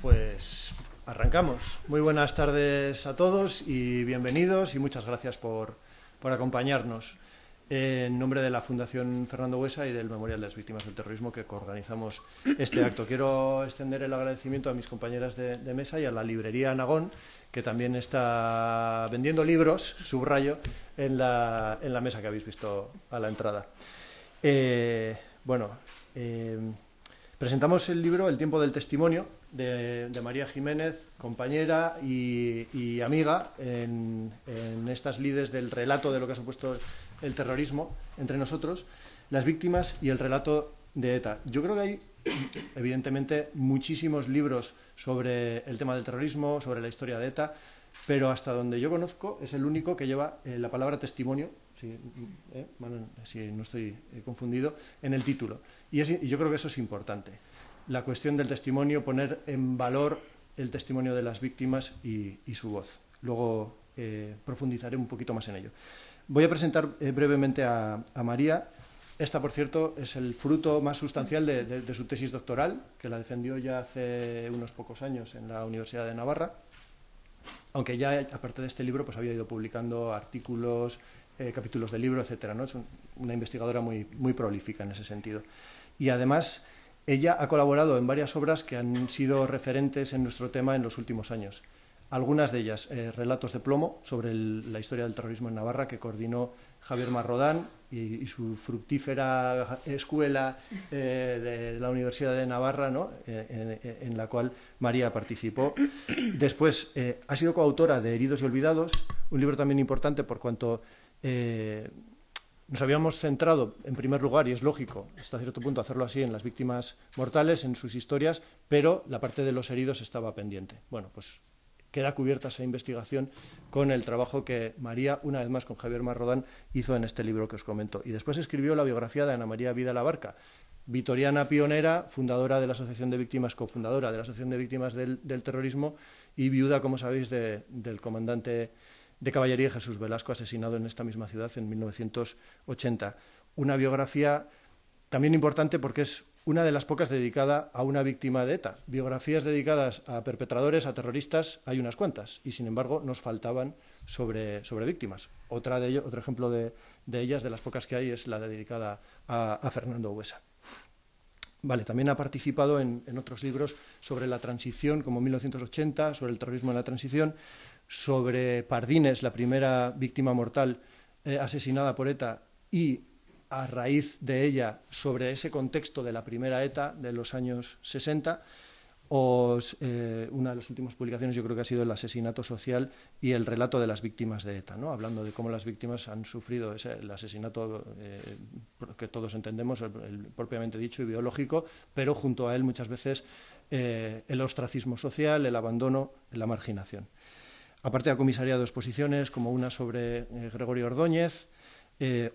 Pues arrancamos. Muy buenas tardes a todos y bienvenidos y muchas gracias por acompañarnos. En nombre de la Fundación Fernando Buesa y del Memorial de las Víctimas del Terrorismo que coorganizamos este acto. Quiero extender el agradecimiento a mis compañeras de mesa y a la librería Anagón, que también está vendiendo libros, subrayo, en la mesa que habéis visto a la entrada. Presentamos el libro El tiempo del testimonio de María Jiménez, compañera y amiga en estas lides del relato de lo que ha supuesto el terrorismo entre nosotros, las víctimas y el relato de ETA. Yo creo que hay, evidentemente, muchísimos libros sobre el tema del terrorismo, sobre la historia de ETA, pero hasta donde yo conozco es el único que lleva la palabra testimonio, si no estoy confundido, en el título. Y yo creo que eso es importante. La cuestión del testimonio, poner en valor el testimonio de las víctimas y su voz. Luego profundizaré un poquito más en ello. Voy a presentar brevemente a María. Esta, por cierto, es el fruto más sustancial de su tesis doctoral, que la defendió ya hace unos pocos años en la Universidad de Navarra, aunque ya, aparte de este libro, pues había ido publicando artículos, capítulos de libro, etcétera, ¿no? Es una investigadora muy prolífica en ese sentido. Y además, ella ha colaborado en varias obras que han sido referentes en nuestro tema en los últimos años. Algunas de ellas, Relatos de plomo, sobre la historia del terrorismo en Navarra, que coordinó Javier Marrodán y su fructífera escuela de la Universidad de Navarra, ¿no? En la cual María participó. Después, ha sido coautora de Heridos y olvidados, un libro también importante por cuanto nos habíamos centrado, en primer lugar, y es lógico, hasta cierto punto, hacerlo así, en las víctimas mortales, en sus historias, pero la parte de los heridos estaba pendiente. Bueno, pues queda cubierta esa investigación con el trabajo que María, una vez más con Javier Marrodán, hizo en este libro que os comento. Y después escribió la biografía de Ana María Vidal Abarca, vitoriana pionera, fundadora de la Asociación de Víctimas, cofundadora de la Asociación de Víctimas del Terrorismo y viuda, como sabéis, del comandante de caballería Jesús Velasco, asesinado en esta misma ciudad en 1980. Una biografía también importante porque es una de las pocas dedicada a una víctima de ETA. Biografías dedicadas a perpetradores, a terroristas, hay unas cuantas, y sin embargo nos faltaban sobre víctimas. Otro ejemplo de ellas, de las pocas que hay, es la dedicada a Fernando Buesa. Vale, también ha participado en otros libros sobre la transición, como 1980, sobre el terrorismo en la transición, sobre Pardines, la primera víctima mortal asesinada por ETA, y a raíz de ella sobre ese contexto de la primera ETA de los años 60, una de las últimas publicaciones yo creo que ha sido El asesinato social y el relato de las víctimas de ETA, ¿no? Hablando de cómo las víctimas han sufrido el asesinato que todos entendemos, el propiamente dicho y biológico, pero junto a él muchas veces el ostracismo social, el abandono, la marginación. Aparte ha comisariado exposiciones como una sobre Gregorio Ordóñez,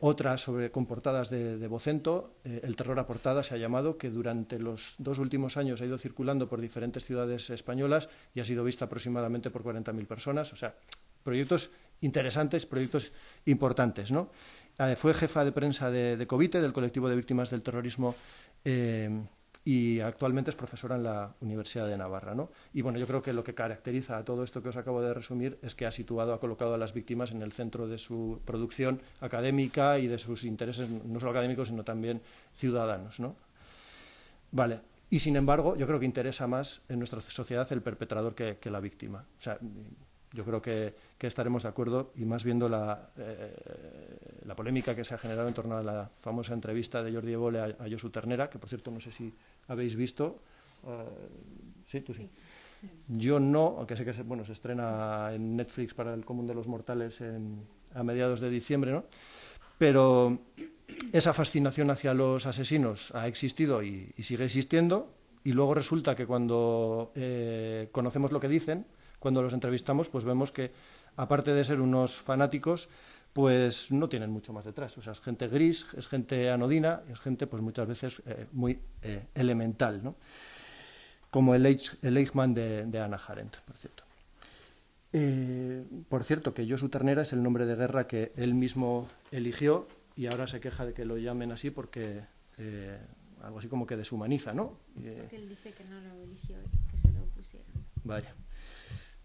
otra con portadas de Vocento, El terror a portada se ha llamado, que durante los 2 últimos años ha ido circulando por diferentes ciudades españolas y ha sido vista aproximadamente por 40.000 personas. O sea, proyectos interesantes, proyectos importantes, ¿no? Fue jefa de prensa de COVITE, del colectivo de víctimas del terrorismo, y actualmente es profesora en la Universidad de Navarra, ¿no? Y bueno, yo creo que lo que caracteriza a todo esto que os acabo de resumir es que ha colocado a las víctimas en el centro de su producción académica y de sus intereses, no solo académicos, sino también ciudadanos, ¿no? Vale. Y sin embargo, yo creo que interesa más en nuestra sociedad el perpetrador que la víctima. O sea, yo creo que estaremos de acuerdo, y más viendo la polémica que se ha generado en torno a la famosa entrevista de Jordi Évole a Josu Ternera, que por cierto no sé si habéis visto. Sí, tú sí. Yo no, aunque sé que se estrena en Netflix para el común de los mortales a mediados de diciembre, ¿no? Pero esa fascinación hacia los asesinos ha existido y sigue existiendo, y luego resulta que cuando conocemos lo que dicen, cuando los entrevistamos, pues vemos que, aparte de ser unos fanáticos, pues no tienen mucho más detrás. O sea, es gente gris, es gente anodina, es gente, pues muchas veces muy elemental, ¿no? Como el Eichmann de Hannah Arendt, por cierto. Por cierto, que Josu Ternera es el nombre de guerra que él mismo eligió, y ahora se queja de que lo llamen así porque algo así como que deshumaniza, ¿no? Porque él dice que no lo eligió, que se lo puso. pusieron. Vaya.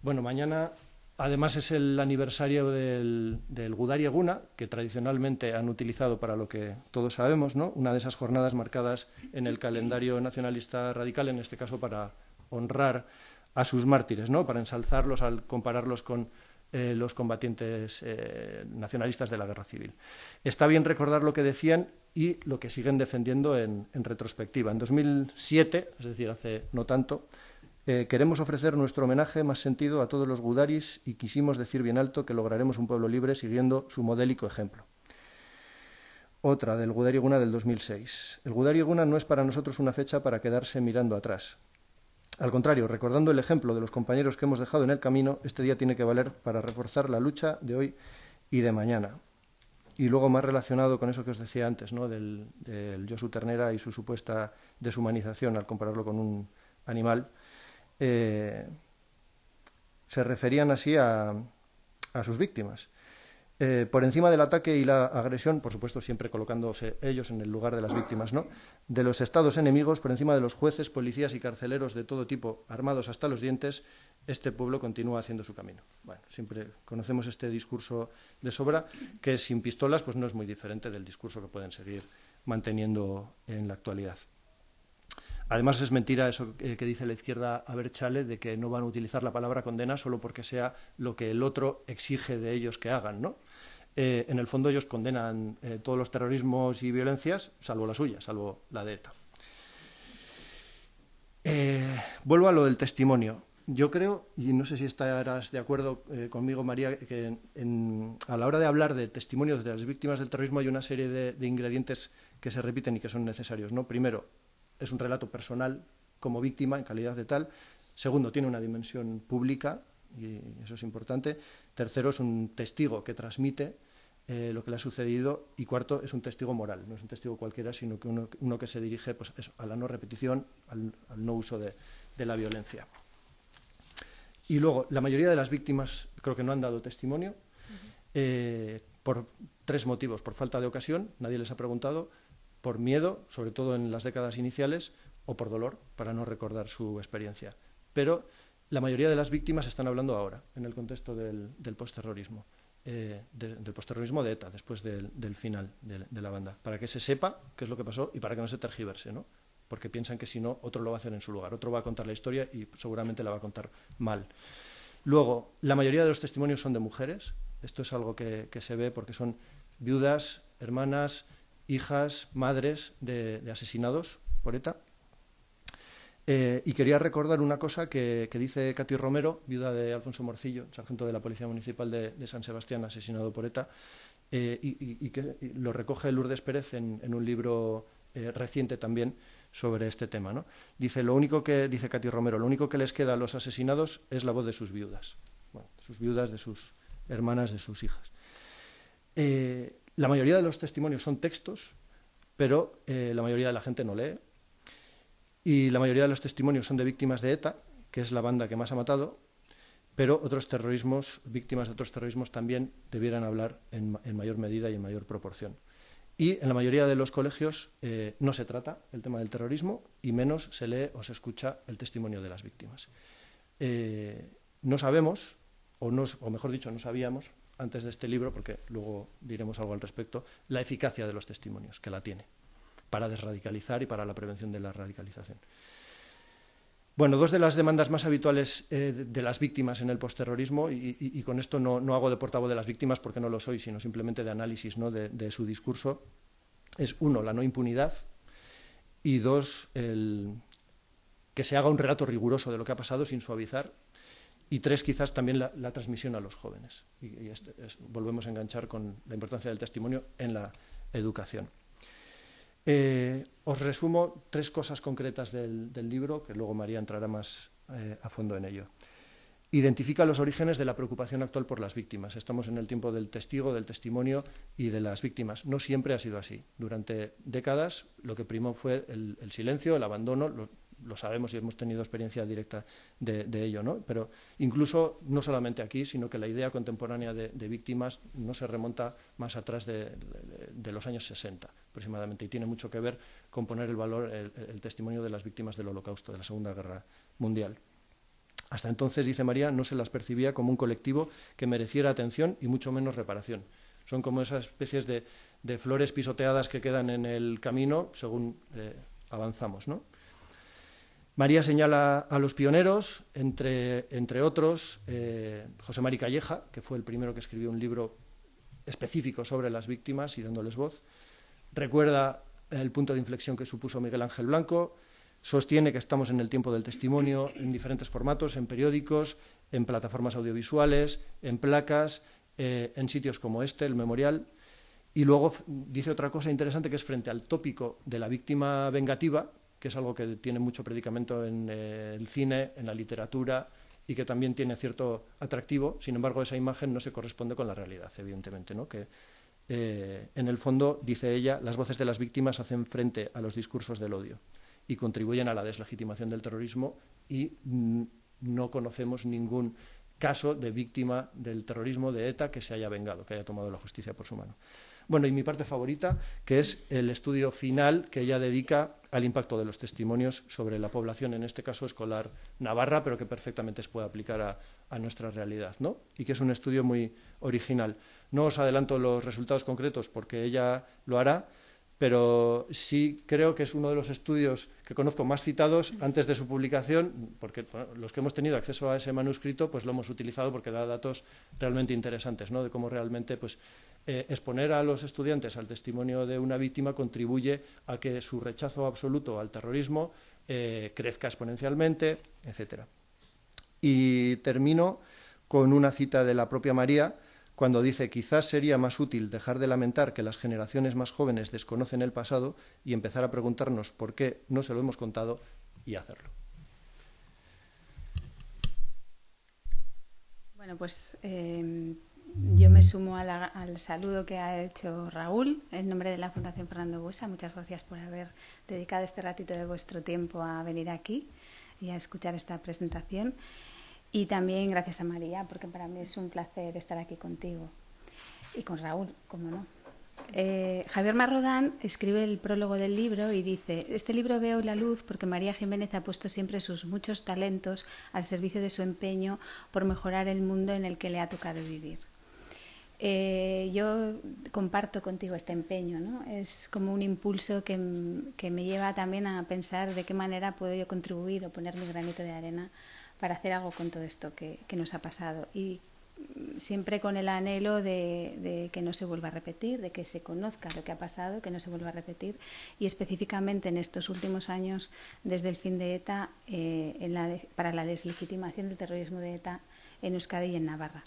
Bueno, mañana además es el aniversario del Gudari Eguna, que tradicionalmente han utilizado para lo que todos sabemos, ¿no? Una de esas jornadas marcadas en el calendario nacionalista radical, en este caso para honrar a sus mártires, ¿no? Para ensalzarlos al compararlos con los combatientes nacionalistas de la Guerra Civil. Está bien recordar lo que decían y lo que siguen defendiendo en retrospectiva. En 2007, es decir, hace no tanto, queremos ofrecer nuestro homenaje más sentido a todos los gudaris y quisimos decir bien alto que lograremos un pueblo libre siguiendo su modélico ejemplo. Otra, del Gudari Eguna del 2006. El Gudari Eguna no es para nosotros una fecha para quedarse mirando atrás. Al contrario, recordando el ejemplo de los compañeros que hemos dejado en el camino, este día tiene que valer para reforzar la lucha de hoy y de mañana. Y luego, más relacionado con eso que os decía antes, ¿no? del Josu Ternera y su supuesta deshumanización al compararlo con un animal, se referían así a sus víctimas. Por encima del ataque y la agresión, por supuesto siempre colocándose ellos en el lugar de las víctimas, ¿no? De los estados enemigos, por encima de los jueces, policías y carceleros de todo tipo, armados hasta los dientes, este pueblo continúa haciendo su camino. Bueno, siempre conocemos este discurso de sobra, que sin pistolas pues no es muy diferente del discurso que pueden seguir manteniendo en la actualidad. Además es mentira eso que dice la izquierda abertzale de que no van a utilizar la palabra condena solo porque sea lo que el otro exige de ellos que hagan, ¿no? En el fondo ellos condenan todos los terrorismos y violencias, salvo la suya, salvo la de ETA. Vuelvo a lo del testimonio. Yo creo, y no sé si estarás de acuerdo conmigo, María, que a la hora de hablar de testimonios de las víctimas del terrorismo hay una serie de ingredientes que se repiten y que son necesarios, ¿no? Primero, es un relato personal como víctima en calidad de tal. Segundo, tiene una dimensión pública y eso es importante. Tercero, es un testigo que transmite lo que le ha sucedido. Y cuarto, es un testigo moral. No es un testigo cualquiera, sino que uno que se dirige pues, eso, a la no repetición, al no uso de la violencia. Y luego, la mayoría de las víctimas creo que no han dado testimonio por tres motivos. Por falta de ocasión, nadie les ha preguntado. Por miedo, sobre todo en las décadas iniciales, o por dolor, para no recordar su experiencia. Pero la mayoría de las víctimas están hablando ahora, en el contexto del postterrorismo, del postterrorismo de ETA, después del final de la banda, para que se sepa qué es lo que pasó y para que no se tergiverse, ¿no? Porque piensan que si no, otro lo va a hacer en su lugar, otro va a contar la historia y seguramente la va a contar mal. Luego, la mayoría de los testimonios son de mujeres. Esto es algo que se ve porque son viudas, hermanas, hijas, madres de asesinados por ETA. Y quería recordar una cosa que dice Katy Romero, viuda de Alfonso Morcillo, sargento de la Policía Municipal de San Sebastián, asesinado por ETA, y que lo recoge Lourdes Pérez en un libro reciente también sobre este tema, ¿no? Dice Katy Romero, lo único que les queda a los asesinados es la voz de sus viudas. Bueno, de sus viudas, de sus hermanas, de sus hijas. La mayoría de los testimonios son textos, pero la mayoría de la gente no lee. Y la mayoría de los testimonios son de víctimas de ETA, que es la banda que más ha matado, pero otros terrorismos, víctimas de otros terrorismos también debieran hablar en mayor medida y en mayor proporción. Y en la mayoría de los colegios no se trata el tema del terrorismo y menos se lee o se escucha el testimonio de las víctimas. No sabemos, o mejor dicho, no sabíamos antes de este libro, porque luego diremos algo al respecto, la eficacia de los testimonios, que la tiene, para desradicalizar y para la prevención de la radicalización. Bueno, dos de las demandas más habituales de las víctimas en el postterrorismo, y con esto no hago de portavoz de las víctimas porque no lo soy, sino simplemente de análisis, ¿no? de su discurso, es uno, la no impunidad, y dos, que se haga un relato riguroso de lo que ha pasado sin suavizar, y tres, quizás también la transmisión a los jóvenes. Y volvemos a enganchar con la importancia del testimonio en la educación. Os resumo tres cosas concretas del libro, que luego María entrará más a fondo en ello. Identifica los orígenes de la preocupación actual por las víctimas. Estamos en el tiempo del testigo, del testimonio y de las víctimas. No siempre ha sido así. Durante décadas lo que primó fue el silencio, el abandono. Lo sabemos y hemos tenido experiencia directa de ello, ¿no? Pero incluso no solamente aquí, sino que la idea contemporánea de víctimas no se remonta más atrás de los años 60 aproximadamente, y tiene mucho que ver con poner el valor, el testimonio de las víctimas del Holocausto, de la Segunda Guerra Mundial. Hasta entonces, dice María, no se las percibía como un colectivo que mereciera atención y mucho menos reparación. Son como esas especies de flores pisoteadas que quedan en el camino según avanzamos, ¿no? María señala a los pioneros, entre otros, José Mari Calleja, que fue el primero que escribió un libro específico sobre las víctimas y dándoles voz. Recuerda el punto de inflexión que supuso Miguel Ángel Blanco. Sostiene que estamos en el tiempo del testimonio en diferentes formatos, en periódicos, en plataformas audiovisuales, en placas, en sitios como este, el Memorial. Y luego dice otra cosa interesante, que es frente al tópico de la víctima vengativa, que es algo que tiene mucho predicamento en el cine, en la literatura, y que también tiene cierto atractivo. Sin embargo, esa imagen no se corresponde con la realidad, evidentemente, ¿no? Que en el fondo, dice ella, las voces de las víctimas hacen frente a los discursos del odio y contribuyen a la deslegitimación del terrorismo, y no conocemos ningún caso de víctima del terrorismo de ETA que se haya vengado, que haya tomado la justicia por su mano. Bueno, y mi parte favorita, que es el estudio final que ella dedica al impacto de los testimonios sobre la población, en este caso escolar navarra, pero que perfectamente se puede aplicar a nuestra realidad, ¿no? Y que es un estudio muy original. No os adelanto los resultados concretos porque ella lo hará, pero sí creo que es uno de los estudios que conozco más citados antes de su publicación, porque bueno, los que hemos tenido acceso a ese manuscrito pues lo hemos utilizado porque da datos realmente interesantes, ¿no? De cómo realmente pues exponer a los estudiantes al testimonio de una víctima contribuye a que su rechazo absoluto al terrorismo crezca exponencialmente, etcétera. Y termino con una cita de la propia María, cuando dice: quizás sería más útil dejar de lamentar que las generaciones más jóvenes desconocen el pasado y empezar a preguntarnos por qué no se lo hemos contado y hacerlo. Bueno, pues yo me sumo al saludo que ha hecho Raúl en nombre de la Fundación Fernando Buesa. Muchas gracias por haber dedicado este ratito de vuestro tiempo a venir aquí y a escuchar esta presentación. Y también gracias a María, porque para mí es un placer estar aquí contigo. Y con Raúl, cómo no. Javier Marrodán escribe el prólogo del libro y dice: este libro veo la luz porque María Jiménez ha puesto siempre sus muchos talentos al servicio de su empeño por mejorar el mundo en el que le ha tocado vivir. Yo comparto contigo este empeño, ¿no? Es como un impulso que me lleva también a pensar de qué manera puedo yo contribuir o poner mi granito de arena para hacer algo con todo esto que nos ha pasado, y siempre con el anhelo de que no se vuelva a repetir, de que se conozca lo que ha pasado, que no se vuelva a repetir, y específicamente en estos últimos años, desde el fin de ETA, para la deslegitimación del terrorismo de ETA en Euskadi y en Navarra.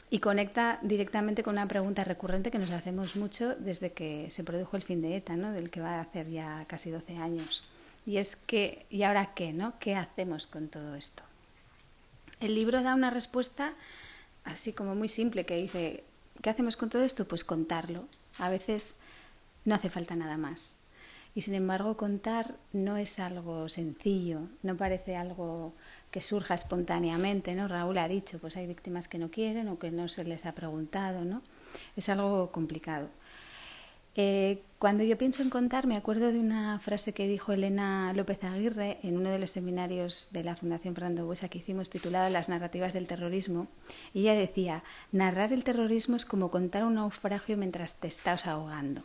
Y conecta directamente con una pregunta recurrente que nos hacemos mucho desde que se produjo el fin de ETA, ¿no? Del que va a hacer ya casi 12 años. Y es que, ¿y ahora qué, no? ¿Qué hacemos con todo esto? El libro da una respuesta así como muy simple, que dice: ¿qué hacemos con todo esto? Pues contarlo. A veces no hace falta nada más. Y sin embargo, contar no es algo sencillo, no parece algo que surja espontáneamente, ¿no? Raúl ha dicho, pues hay víctimas que no quieren o que no se les ha preguntado, ¿no? Es algo complicado. Cuando yo pienso en contar, me acuerdo de una frase que dijo Elena López Aguirre en uno de los seminarios de la Fundación Fernando Buesa que hicimos, titulado Las narrativas del terrorismo, y ella decía: narrar el terrorismo es como contar un naufragio mientras te estás ahogando.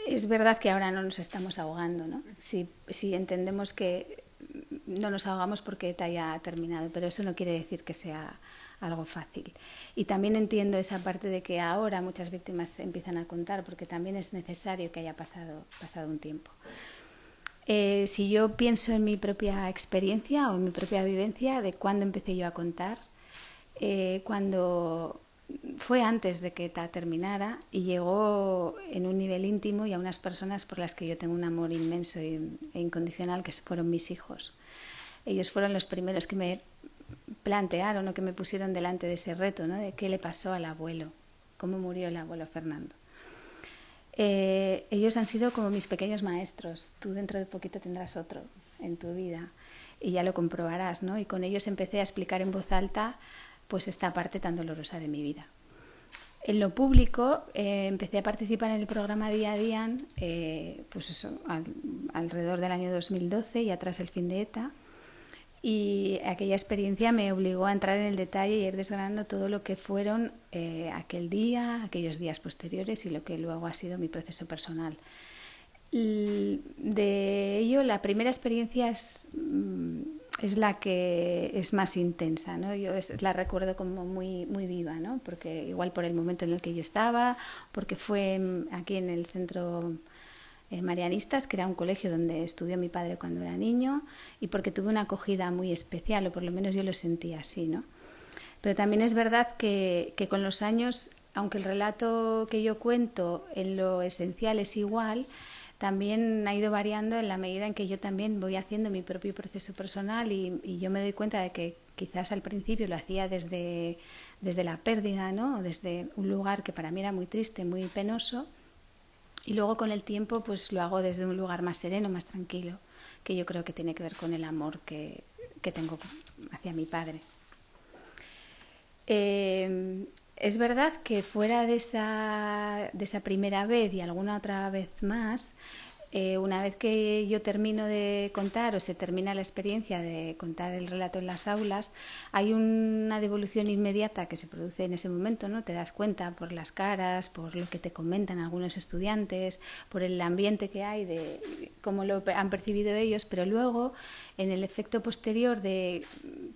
Es verdad que ahora no nos estamos ahogando, ¿no? Si entendemos que no nos ahogamos porque ETA ya ha terminado, pero eso no quiere decir que sea algo fácil. Y también entiendo esa parte de que ahora muchas víctimas empiezan a contar, porque también es necesario que haya pasado un tiempo. Si yo pienso en mi propia experiencia o en mi propia vivencia de cuándo empecé yo a contar, cuando fue antes de que ETA terminara y llegó en un nivel íntimo y a unas personas por las que yo tengo un amor inmenso e incondicional, que fueron mis hijos. Ellos fueron los primeros que me plantearon o que me pusieron delante de ese reto, ¿no? De qué le pasó al abuelo, cómo murió el abuelo Fernando. Ellos han sido como mis pequeños maestros. Tú dentro de poquito tendrás otro en tu vida y ya lo comprobarás, ¿no? Y con ellos empecé a explicar en voz alta pues esta parte tan dolorosa de mi vida. En lo público empecé a participar en el programa Día a Día, pues eso, alrededor del año 2012, y tras el fin de ETA. Y aquella experiencia me obligó a entrar en el detalle y ir desgranando todo lo que fueron aquel día, aquellos días posteriores y lo que luego ha sido mi proceso personal. De ello, la primera experiencia es la que es más intensa, ¿no? Yo la recuerdo como muy, muy viva, ¿no? Porque igual por el momento en el que yo estaba, porque fue aquí en el centro Marianistas, que era un colegio donde estudió mi padre cuando era niño, y porque tuve una acogida muy especial, o por lo menos yo lo sentí así, ¿no? Pero también es verdad que con los años, aunque el relato que yo cuento en lo esencial es igual, también ha ido variando en la medida en que yo también voy haciendo mi propio proceso personal y yo me doy cuenta de que quizás al principio lo hacía desde la pérdida, ¿no? Desde un lugar que para mí era muy triste, muy penoso, y luego con el tiempo pues lo hago desde un lugar más sereno, más tranquilo, que yo creo que tiene que ver con el amor que tengo hacia mi padre. Es verdad que fuera de esa primera vez y alguna otra vez más, una vez que yo termino de contar o se termina la experiencia de contar el relato en las aulas, hay una devolución inmediata que se produce en ese momento, ¿no? Te das cuenta por las caras, por lo que te comentan algunos estudiantes, por el ambiente que hay, de cómo lo han percibido ellos, pero luego en el efecto posterior de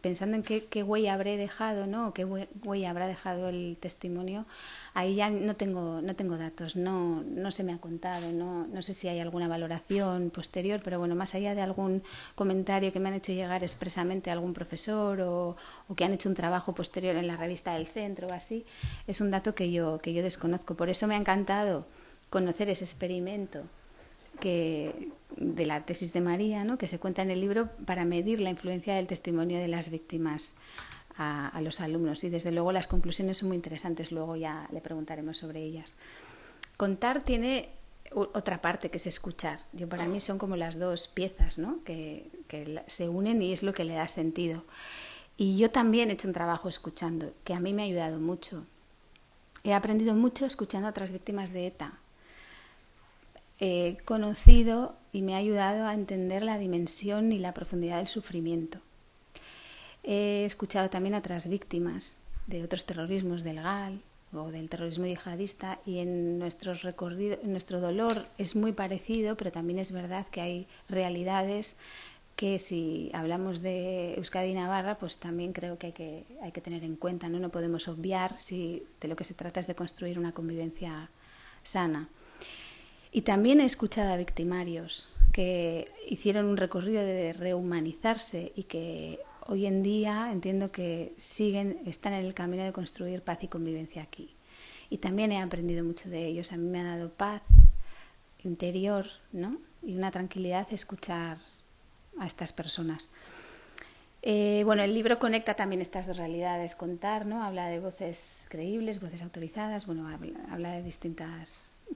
pensando en qué huella habré dejado, ¿no? O qué huella habrá dejado el testimonio, ahí ya no tengo datos, no se me ha contado, no sé si hay alguna valoración posterior, pero bueno, más allá de algún comentario que me han hecho llegar expresamente a algún profesor o que han hecho un trabajo posterior en la revista del centro o así, es un dato que yo desconozco. Por eso me ha encantado conocer ese experimento de la tesis de María, ¿no? Que se cuenta en el libro para medir la influencia del testimonio de las víctimas a los alumnos, y desde luego las conclusiones son muy interesantes, luego ya le preguntaremos sobre ellas. Contar tiene otra parte que es escuchar. Para mí son como las dos piezas, ¿no? que se unen y es lo que le da sentido. Y yo también he hecho un trabajo escuchando, que a mí me ha ayudado mucho. He aprendido mucho escuchando a otras víctimas de ETA. He conocido y me ha ayudado a entender la dimensión y la profundidad del sufrimiento. He escuchado también a otras víctimas de otros terrorismos, del GAL o del terrorismo yihadista, y en nuestro dolor es muy parecido, pero también es verdad que hay realidades que, si hablamos de Euskadi y Navarra, pues también creo que hay que tener en cuenta, ¿no? No podemos obviar si de lo que se trata es de construir una convivencia sana. Y también he escuchado a victimarios que hicieron un recorrido de rehumanizarse y que hoy en día entiendo que están en el camino de construir paz y convivencia aquí. Y también he aprendido mucho de ellos. A mí me ha dado paz interior, ¿no? Y una tranquilidad escuchar a estas personas. El libro conecta también estas dos realidades. Contar, ¿no? Habla de voces creíbles, voces autorizadas, habla de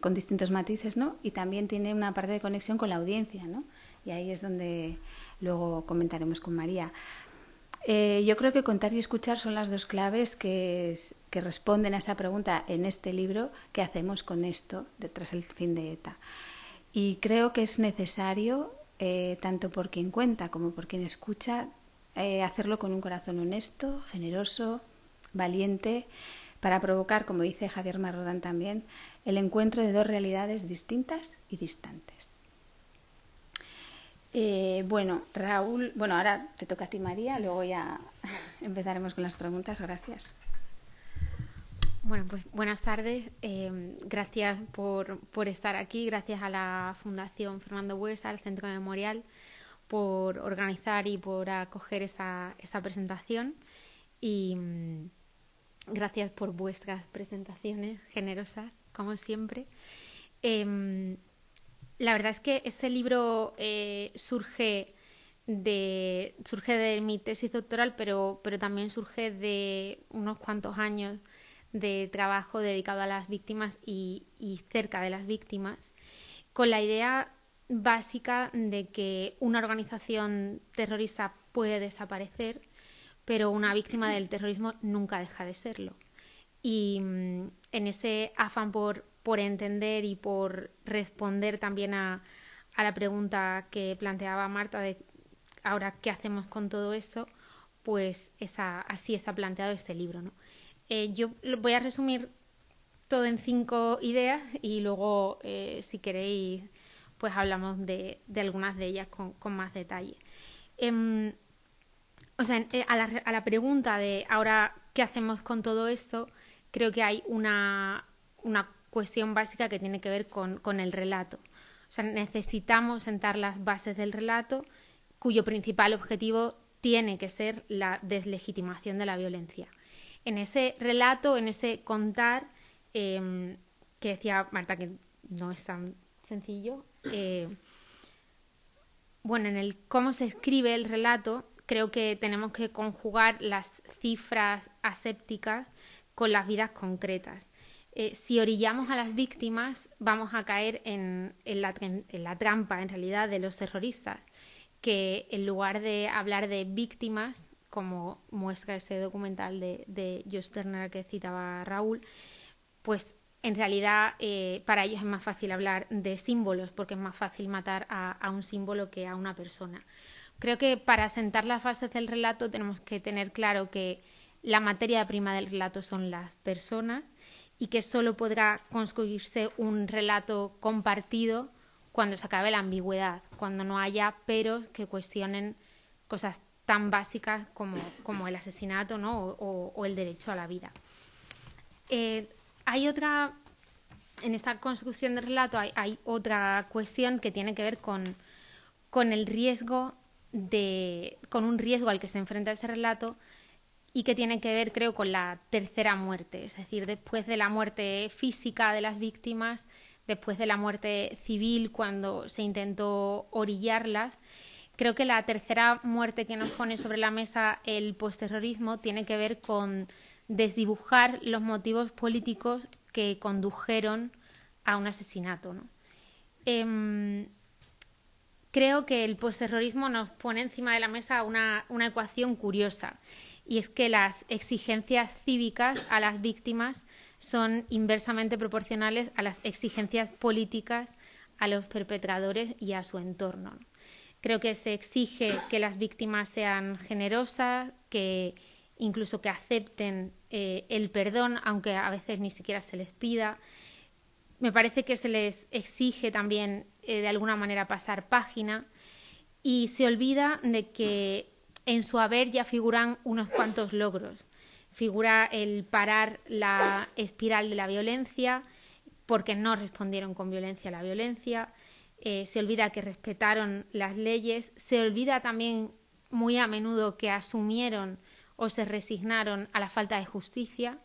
con distintos matices, ¿no? Y también tiene una parte de conexión con la audiencia, ¿no? Y ahí es donde luego comentaremos con María. Yo creo que contar y escuchar son las dos claves que responden a esa pregunta en este libro: ¿qué hacemos con esto tras el fin de ETA? Y creo que es necesario, tanto por quien cuenta como por quien escucha, hacerlo con un corazón honesto, generoso, valiente, para provocar, como dice Javier Marrodán también, el encuentro de dos realidades distintas y distantes. Raúl, ahora te toca a ti, María, luego ya empezaremos con las preguntas. Gracias. Bueno, pues buenas tardes. Gracias por estar aquí, gracias a la Fundación Fernando Buesa, al Centro Memorial, por organizar y por acoger esa presentación, y gracias por vuestras presentaciones generosas, como siempre. La verdad es que ese libro surge de mi tesis doctoral, pero también surge de unos cuantos años de trabajo dedicado a las víctimas y cerca de las víctimas, con la idea básica de que una organización terrorista puede desaparecer, pero una víctima del terrorismo nunca deja de serlo. Y en ese afán por entender y por responder también a la pregunta que planteaba Marta de ahora qué hacemos con todo eso, pues así está planteado este libro, ¿no? Yo voy a resumir todo en 5 ideas y luego, si queréis, pues hablamos de algunas de ellas con más detalle. O sea, a la pregunta de ahora qué hacemos con todo esto, creo que hay una cuestión básica que tiene que ver con el relato. O sea, necesitamos sentar las bases del relato, cuyo principal objetivo tiene que ser la deslegitimación de la violencia. En ese relato, en ese contar, que decía Marta que no es tan sencillo, bueno, en el cómo se escribe el relato, creo que tenemos que conjugar las cifras asépticas con las vidas concretas. Si orillamos a las víctimas, vamos a caer en la trampa, en realidad, de los terroristas, que en lugar de hablar de víctimas, como muestra ese documental de Josh Turner que citaba Raúl, pues en realidad para ellos es más fácil hablar de símbolos, porque es más fácil matar a un símbolo que a una persona. Creo que para sentar las bases del relato tenemos que tener claro que la materia prima del relato son las personas y que solo podrá construirse un relato compartido cuando se acabe la ambigüedad, cuando no haya peros que cuestionen cosas tan básicas como el asesinato, ¿no? o el derecho a la vida. Hay otra, en esta construcción de relato hay otra cuestión que tiene que ver con el riesgo con un riesgo al que se enfrenta ese relato y que tiene que ver, creo, con la tercera muerte, es decir, después de la muerte física de las víctimas, después de la muerte civil cuando se intentó orillarlas. Creo que la tercera muerte que nos pone sobre la mesa el postterrorismo tiene que ver con desdibujar los motivos políticos que condujeron a un asesinato, ¿no? Creo que el postterrorismo nos pone encima de la mesa una ecuación curiosa, y es que las exigencias cívicas a las víctimas son inversamente proporcionales a las exigencias políticas a los perpetradores y a su entorno. Creo que se exige que las víctimas sean generosas, que incluso que acepten el perdón, aunque a veces ni siquiera se les pida. Me parece que se les exige también de alguna manera pasar página, y se olvida de que en su haber ya figuran unos cuantos logros. Figura el parar la espiral de la violencia, porque no respondieron con violencia a la violencia. Se olvida que respetaron las leyes. Se olvida también muy a menudo que asumieron o se resignaron a la falta de justicia,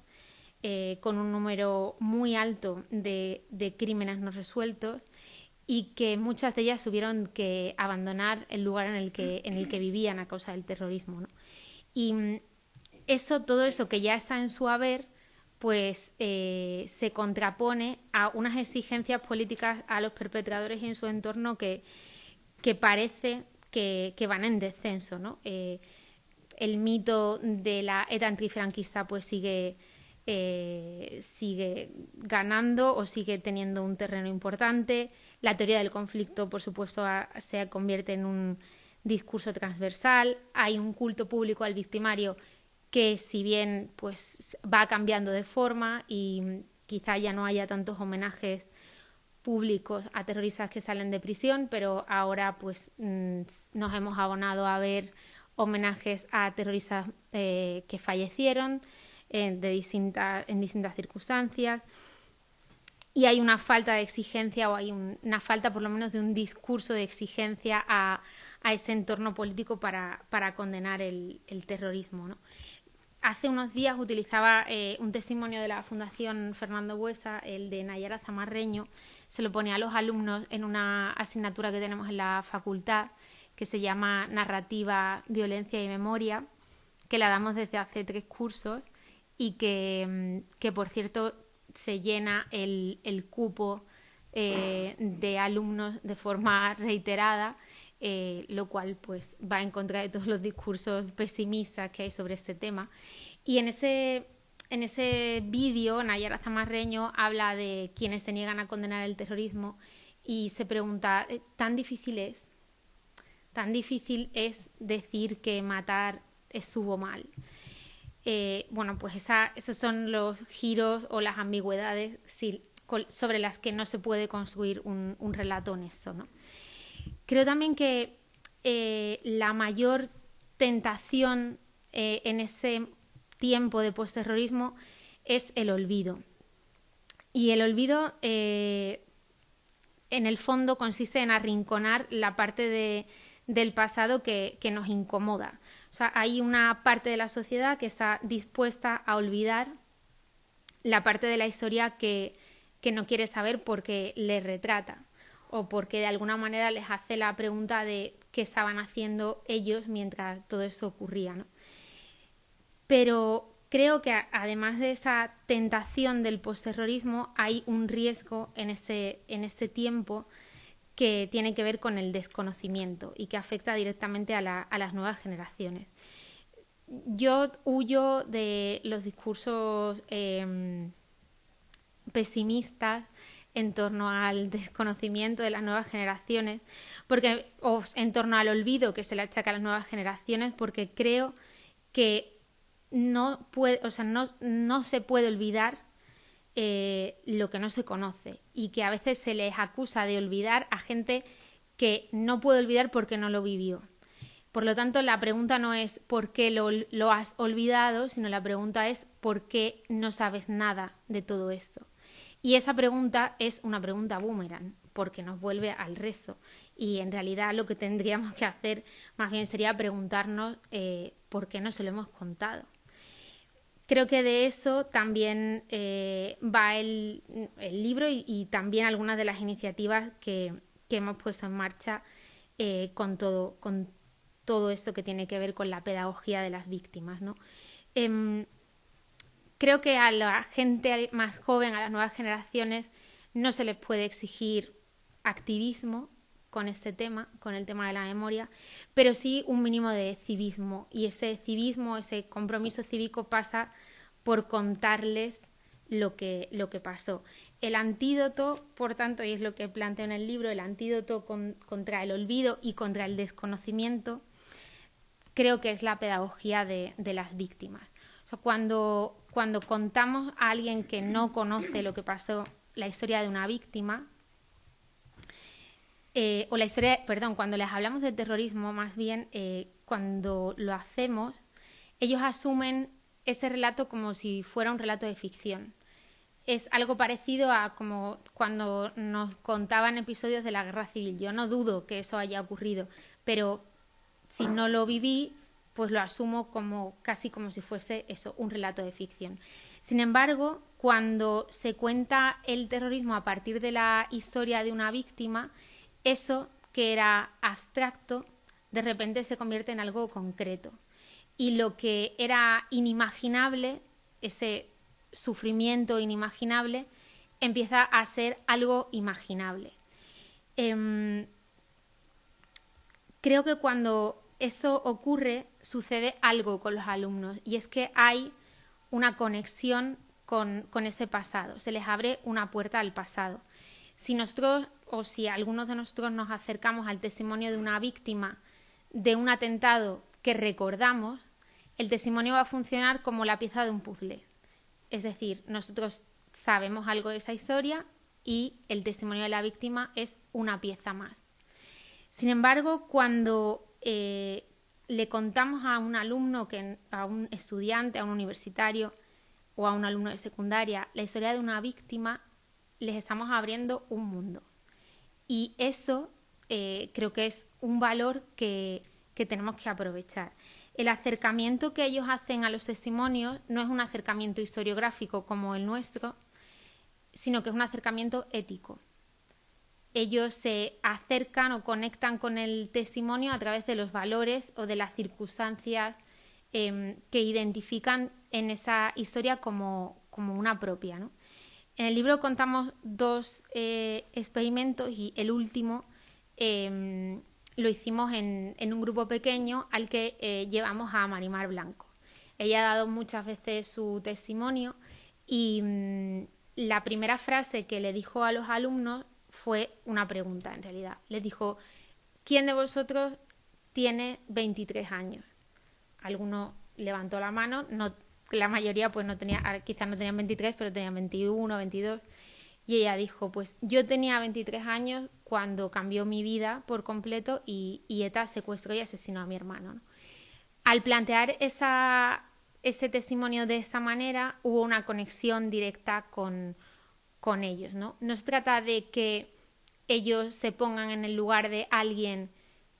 con un número muy alto de crímenes no resueltos, y que muchas de ellas tuvieron que abandonar el lugar en el que vivían a causa del terrorismo, ¿no? Y todo eso que ya está en su haber, pues se contrapone a unas exigencias políticas a los perpetradores y en su entorno que parece que van en descenso, ¿no? El mito de la ETA antifranquista pues sigue ganando o sigue teniendo un terreno importante. La teoría del conflicto, por supuesto, se convierte en un discurso transversal. Hay un culto público al victimario que, si bien pues va cambiando de forma y quizá ya no haya tantos homenajes públicos a terroristas que salen de prisión, pero ahora pues nos hemos abonado a ver homenajes a terroristas que fallecieron en distintas circunstancias, y hay una falta de exigencia, o hay una falta por lo menos de un discurso de exigencia a ese entorno político para condenar el terrorismo, ¿no? Hace unos días utilizaba un testimonio de la Fundación Fernando Buesa, el de Nayara Zamarreño. Se lo ponía a los alumnos en una asignatura que tenemos en la facultad, que se llama Narrativa, Violencia y Memoria, que la damos desde hace 3 cursos, y que por cierto se llena el cupo de alumnos de forma reiterada, lo cual pues va en contra de todos los discursos pesimistas que hay sobre este tema. Y en ese vídeo Nayara Zamarreño habla de quienes se niegan a condenar el terrorismo y se pregunta, ¿tan difícil es? tan difícil es decir que matar estuvo mal. Bueno, pues esos son los giros o las ambigüedades sobre las que no se puede construir un relato honesto, ¿no? Creo también que la mayor tentación en ese tiempo de postterrorismo es el olvido. Y el olvido, en el fondo, consiste en arrinconar la parte del pasado que nos incomoda. O sea, hay una parte de la sociedad que está dispuesta a olvidar la parte de la historia que no quiere saber porque le retrata o porque de alguna manera les hace la pregunta de qué estaban haciendo ellos mientras todo esto ocurría, ¿no? Pero creo que además de esa tentación del postterrorismo hay un riesgo en este tiempo que tiene que ver con el desconocimiento y que afecta directamente a las nuevas generaciones. Yo huyo de los discursos pesimistas en torno al desconocimiento de las nuevas generaciones, o en torno al olvido que se le achaca a las nuevas generaciones, porque creo que no se puede olvidar lo que no se conoce, y que a veces se les acusa de olvidar a gente que no puede olvidar porque no lo vivió. Por lo tanto, la pregunta no es ¿por qué lo has olvidado?, sino la pregunta es ¿por qué no sabes nada de todo esto? Y esa pregunta es una pregunta boomerang, porque nos vuelve al resto. Y en realidad lo que tendríamos que hacer más bien sería preguntarnos por qué no se lo hemos contado. Creo que de eso también va el libro y también algunas de las iniciativas que hemos puesto en marcha con todo esto que tiene que ver con la pedagogía de las víctimas, ¿no? Creo que a la gente más joven, a las nuevas generaciones, no se les puede exigir activismo con este tema, con el tema de la memoria, pero sí un mínimo de civismo. Y ese civismo, ese compromiso cívico pasa por contarles lo que pasó. El antídoto, por tanto, y es lo que planteo en el libro, el antídoto contra el olvido y contra el desconocimiento, creo que es la pedagogía de las víctimas. O sea, cuando contamos a alguien que no conoce lo que pasó, la historia de una víctima, cuando les hablamos de terrorismo, más bien, cuando lo hacemos, ellos asumen ese relato como si fuera un relato de ficción. Es algo parecido a como cuando nos contaban episodios de la Guerra Civil. Yo no dudo que eso haya ocurrido, pero si no lo viví, pues lo asumo casi como si fuese eso, un relato de ficción. Sin embargo, cuando se cuenta el terrorismo a partir de la historia de una víctima, eso que era abstracto, de repente se convierte en algo concreto. Y lo que era inimaginable, ese sufrimiento inimaginable, empieza a ser algo imaginable. Creo que cuando eso ocurre, sucede algo con los alumnos, y es que hay una conexión con ese pasado, se les abre una puerta al pasado. Si nosotros, o si algunos de nosotros nos acercamos al testimonio de una víctima de un atentado que recordamos, el testimonio va a funcionar como la pieza de un puzzle. Es decir, nosotros sabemos algo de esa historia y el testimonio de la víctima es una pieza más. Sin embargo, cuando le contamos a un alumno, a un estudiante, a un universitario o a un alumno de secundaria la historia de una víctima, les estamos abriendo un mundo. Y eso creo que es un valor que tenemos que aprovechar. El acercamiento que ellos hacen a los testimonios no es un acercamiento historiográfico como el nuestro, sino que es un acercamiento ético. Ellos se acercan o conectan con el testimonio a través de los valores o de las circunstancias que identifican en esa historia como una propia, ¿no? En el libro contamos 2 experimentos y el último lo hicimos en un grupo pequeño al que llevamos a Marimar Blanco. Ella ha dado muchas veces su testimonio y la primera frase que le dijo a los alumnos fue una pregunta, en realidad. Les dijo: ¿quién de vosotros tiene 23 años. Alguno levantó la mano, no, la mayoría pues no tenía, quizás no tenían 23, pero tenían 21, 22. Y ella dijo, pues yo tenía 23 años cuando cambió mi vida por completo y ETA secuestró y asesinó a mi hermano, ¿no? Al plantear ese testimonio de esa manera, hubo una conexión directa con ellos, ¿no? No se trata de que ellos se pongan en el lugar de alguien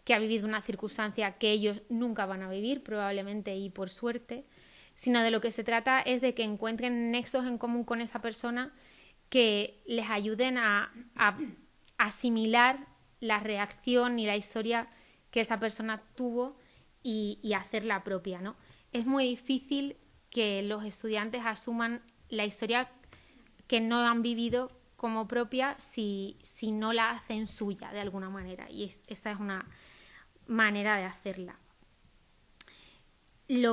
que ha vivido una circunstancia que ellos nunca van a vivir, probablemente y por suerte, sino de lo que se trata es de que encuentren nexos en común con esa persona que les ayuden a asimilar la reacción y la historia que esa persona tuvo y hacerla propia, ¿no? Es muy difícil que los estudiantes asuman la historia que no han vivido como propia si no la hacen suya de alguna manera, y esa es una manera de hacerla. El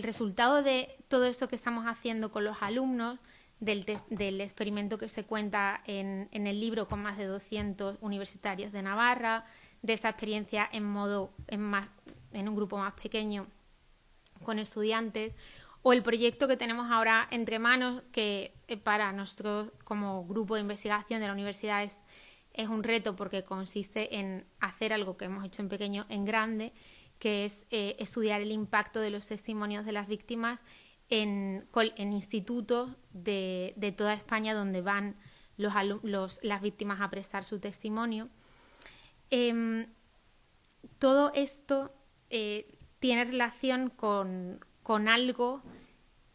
resultado de todo esto que estamos haciendo con los alumnos, del experimento que se cuenta en el libro con más de 200 universitarios de Navarra, de esa experiencia en un grupo más pequeño con estudiantes, o el proyecto que tenemos ahora entre manos, que para nosotros como grupo de investigación de la universidad es un reto, porque consiste en hacer algo que hemos hecho en pequeño en grande, que es estudiar el impacto de los testimonios de las víctimas en institutos de toda España donde van las víctimas a prestar su testimonio. Todo esto tiene relación con algo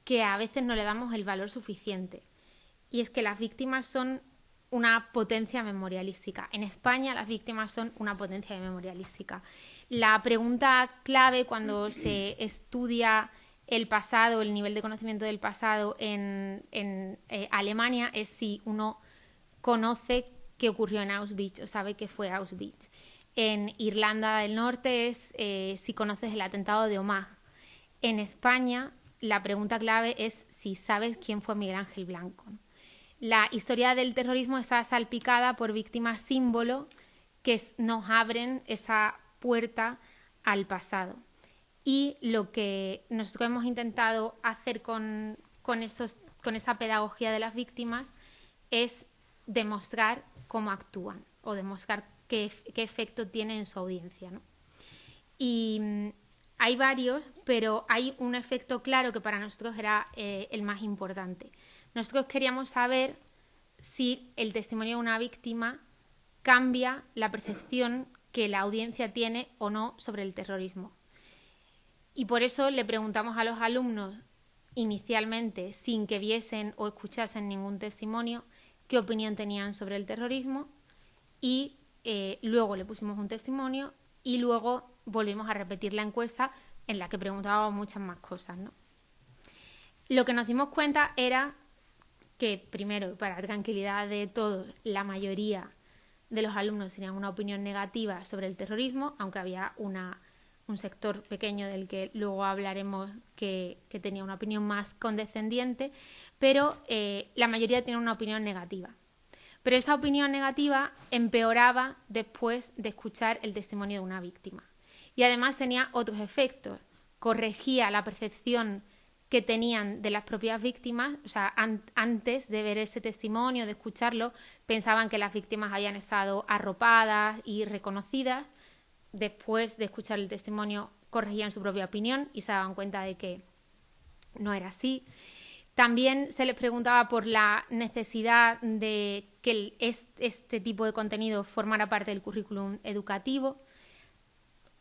que a veces no le damos el valor suficiente, y es que las víctimas son una potencia memorialística. En España las víctimas son una potencia memorialística. La pregunta clave cuando se estudia el pasado, el nivel de conocimiento del pasado en Alemania, es si uno conoce qué ocurrió en Auschwitz o sabe qué fue Auschwitz. En Irlanda del Norte es si conoces el atentado de Omagh. En España la pregunta clave es si sabes quién fue Miguel Ángel Blanco. La historia del terrorismo está salpicada por víctimas símbolo que nos abren esa puerta al pasado. Y lo que nosotros hemos intentado hacer con esa pedagogía de las víctimas es demostrar cómo actúan o demostrar qué efecto tiene en su audiencia, ¿no? Y hay varios, pero hay un efecto claro que para nosotros era el más importante. Nosotros queríamos saber si el testimonio de una víctima cambia la percepción que la audiencia tiene o no sobre el terrorismo. Y por eso le preguntamos a los alumnos inicialmente, sin que viesen o escuchasen ningún testimonio, qué opinión tenían sobre el terrorismo, y luego le pusimos un testimonio y luego volvimos a repetir la encuesta en la que preguntábamos muchas más cosas, ¿no? Lo que nos dimos cuenta era que, primero, para tranquilidad de todos, la mayoría de los alumnos tenían una opinión negativa sobre el terrorismo, aunque había un sector pequeño del que luego hablaremos que tenía una opinión más condescendiente, pero la mayoría tiene una opinión negativa. Pero esa opinión negativa empeoraba después de escuchar el testimonio de una víctima. Y además tenía otros efectos. Corregía la percepción que tenían de las propias víctimas. O sea, antes de ver ese testimonio, de escucharlo, pensaban que las víctimas habían estado arropadas y reconocidas. Después de escuchar el testimonio, corregían su propia opinión y se daban cuenta de que no era así. También se les preguntaba por la necesidad de que este tipo de contenido formara parte del currículum educativo.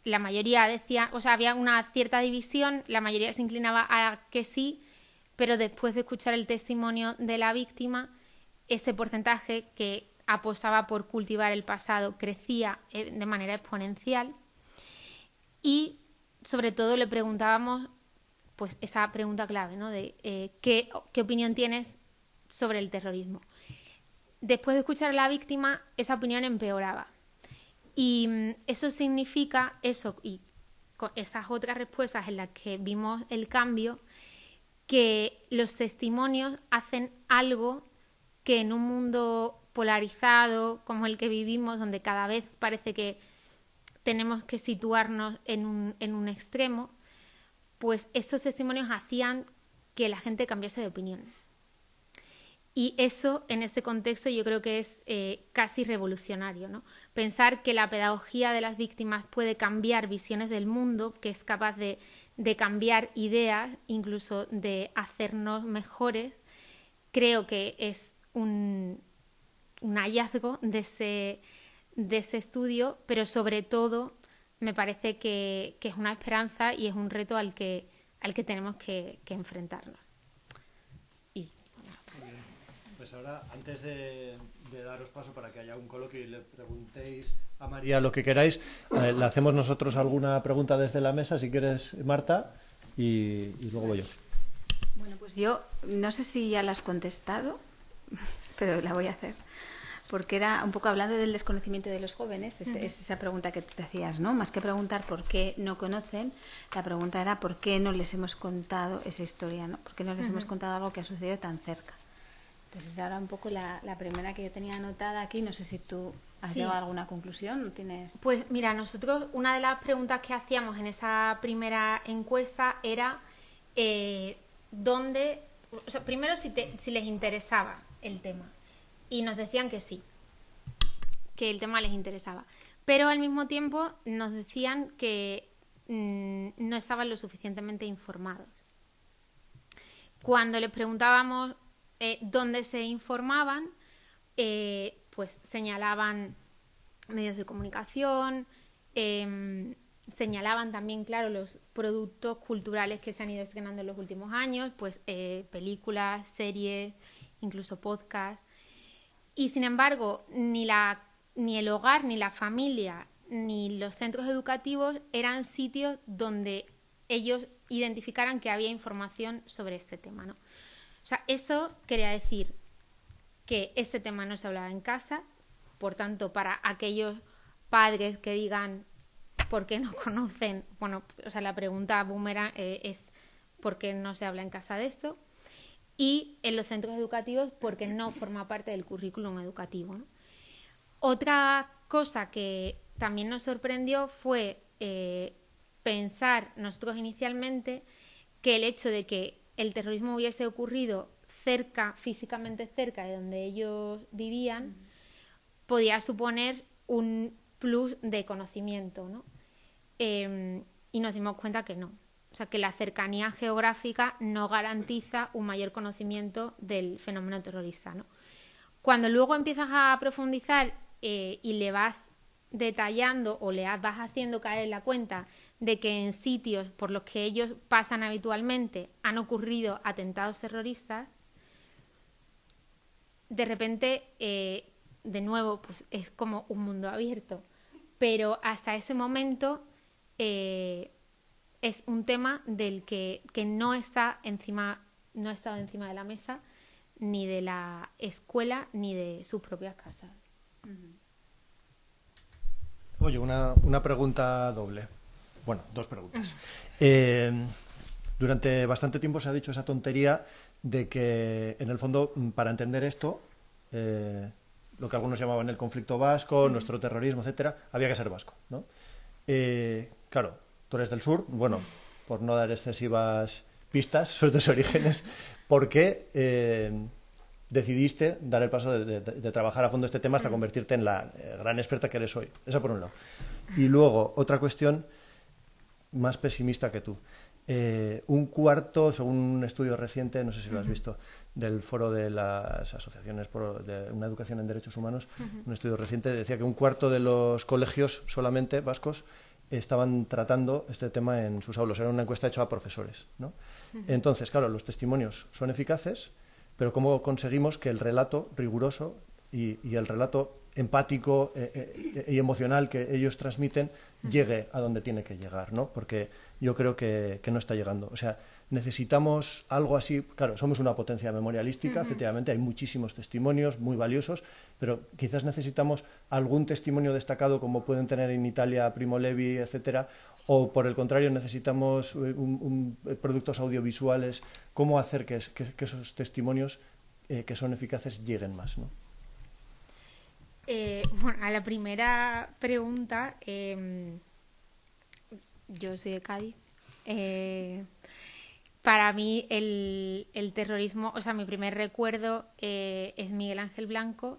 La mayoría decía, o sea, había una cierta división, la mayoría se inclinaba a que sí, pero después de escuchar el testimonio de la víctima, ese porcentaje que apostaba por cultivar el pasado crecía de manera exponencial. Y sobre todo le preguntábamos pues esa pregunta clave, ¿no? De ¿qué opinión tienes sobre el terrorismo? Después de escuchar a la víctima, esa opinión empeoraba. Y eso significa, y con esas otras respuestas en las que vimos el cambio, que los testimonios hacen algo que en un mundo polarizado como el que vivimos, donde cada vez parece que tenemos que situarnos en un extremo, pues estos testimonios hacían que la gente cambiase de opinión. Y eso, en ese contexto, yo creo que es casi revolucionario, ¿no? Pensar que la pedagogía de las víctimas puede cambiar visiones del mundo, que es capaz de cambiar ideas, incluso de hacernos mejores, creo que es un hallazgo de ese estudio, pero sobre todo me parece que es una esperanza y es un reto al que tenemos que enfrentarnos. Pues ahora, antes de daros paso para que haya un coloquio y le preguntéis a María lo que queráis, le hacemos nosotros alguna pregunta desde la mesa, si quieres, Marta, y luego voy yo. Bueno, pues yo no sé si ya la has contestado, pero la voy a hacer. Porque era un poco hablando del desconocimiento de los jóvenes, es esa pregunta que te hacías, ¿no? Más que preguntar por qué no conocen, la pregunta era por qué no les hemos contado esa historia, ¿no? ¿Por qué no les hemos contado algo que ha sucedido tan cerca? Entonces ahora un poco la primera que yo tenía anotada aquí, no sé si tú has llegado a alguna conclusión, ¿no tienes? Pues mira, nosotros una de las preguntas que hacíamos en esa primera encuesta era dónde, o sea, primero si les interesaba el tema, y nos decían que sí, que el tema les interesaba, pero al mismo tiempo nos decían que no estaban lo suficientemente informados. Cuando les preguntábamos dónde se informaban, pues señalaban medios de comunicación, señalaban también, claro, los productos culturales que se han ido estrenando en los últimos años, pues películas, series, incluso podcasts. Y sin embargo, ni el hogar, ni la familia, ni los centros educativos eran sitios donde ellos identificaran que había información sobre este tema, ¿no? O sea, eso quería decir que este tema no se hablaba en casa, por tanto, para aquellos padres que digan por qué no conocen, bueno, o sea, la pregunta boomerang es ¿por qué no se habla en casa de esto? Y en los centros educativos porque no forma parte del currículum educativo, ¿no? Otra cosa que también nos sorprendió fue pensar nosotros inicialmente que el hecho de que el terrorismo hubiese ocurrido físicamente cerca de donde ellos vivían, podía suponer un plus de conocimiento, ¿no? Y nos dimos cuenta que no. O sea, que la cercanía geográfica no garantiza un mayor conocimiento del fenómeno terrorista, ¿no? Cuando luego empiezas a profundizar y le vas detallando o le vas haciendo caer en la cuenta de que en sitios por los que ellos pasan habitualmente han ocurrido atentados terroristas, de repente, de nuevo, pues es como un mundo abierto. Pero hasta ese momento es un tema del que no está encima, no ha estado encima de la mesa ni de la escuela ni de sus propias casas. Oye, una pregunta doble. Bueno, dos preguntas. Durante bastante tiempo se ha dicho esa tontería de que, en el fondo, para entender esto, lo que algunos llamaban el conflicto vasco, nuestro terrorismo, etcétera, había que ser vasco, ¿no? Claro, tú eres del sur, bueno, por no dar excesivas pistas sobre tus orígenes, ¿por qué decidiste dar el paso de trabajar a fondo este tema hasta convertirte en la gran experta que eres hoy? Eso por un lado. Y luego, otra cuestión más pesimista que tú. Un cuarto, según un estudio reciente, no sé si lo has visto, del Foro de las Asociaciones de una Educación en Derechos Humanos, un estudio reciente decía que un cuarto de los colegios solamente vascos estaban tratando este tema en sus aulas. Era una encuesta hecha a profesores, ¿no? Entonces, claro, los testimonios son eficaces, pero ¿cómo conseguimos que el relato riguroso y el relato empático y emocional que ellos transmiten llegue a donde tiene que llegar, ¿no? Porque yo creo que no está llegando. O sea, necesitamos algo así. Claro, somos una potencia memorialística, efectivamente, hay muchísimos testimonios muy valiosos, pero quizás necesitamos algún testimonio destacado como pueden tener en Italia Primo Levi, etcétera, o por el contrario necesitamos productos audiovisuales. ¿Cómo hacer que esos testimonios que son eficaces lleguen más, ¿no? Bueno, a la primera pregunta, yo soy de Cádiz. Para mí el terrorismo, o sea, mi primer recuerdo es Miguel Ángel Blanco,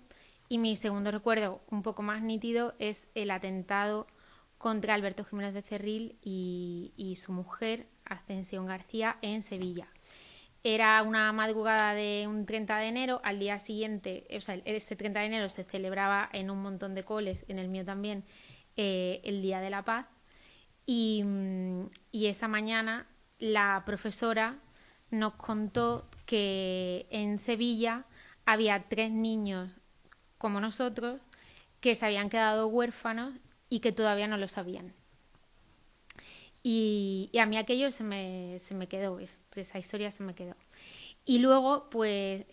y mi segundo recuerdo, un poco más nítido, es el atentado contra Alberto Jiménez Becerril y su mujer, Ascensión García, en Sevilla. Era una madrugada de un 30 de enero, al día siguiente, o sea, este 30 de enero se celebraba en un montón de coles, en el mío también, el Día de la Paz, y esa mañana la profesora nos contó que en Sevilla había 3 niños como nosotros que se habían quedado huérfanos y que todavía no lo sabían. Y a mí aquello se me quedó, esa historia se me quedó. Y luego, pues,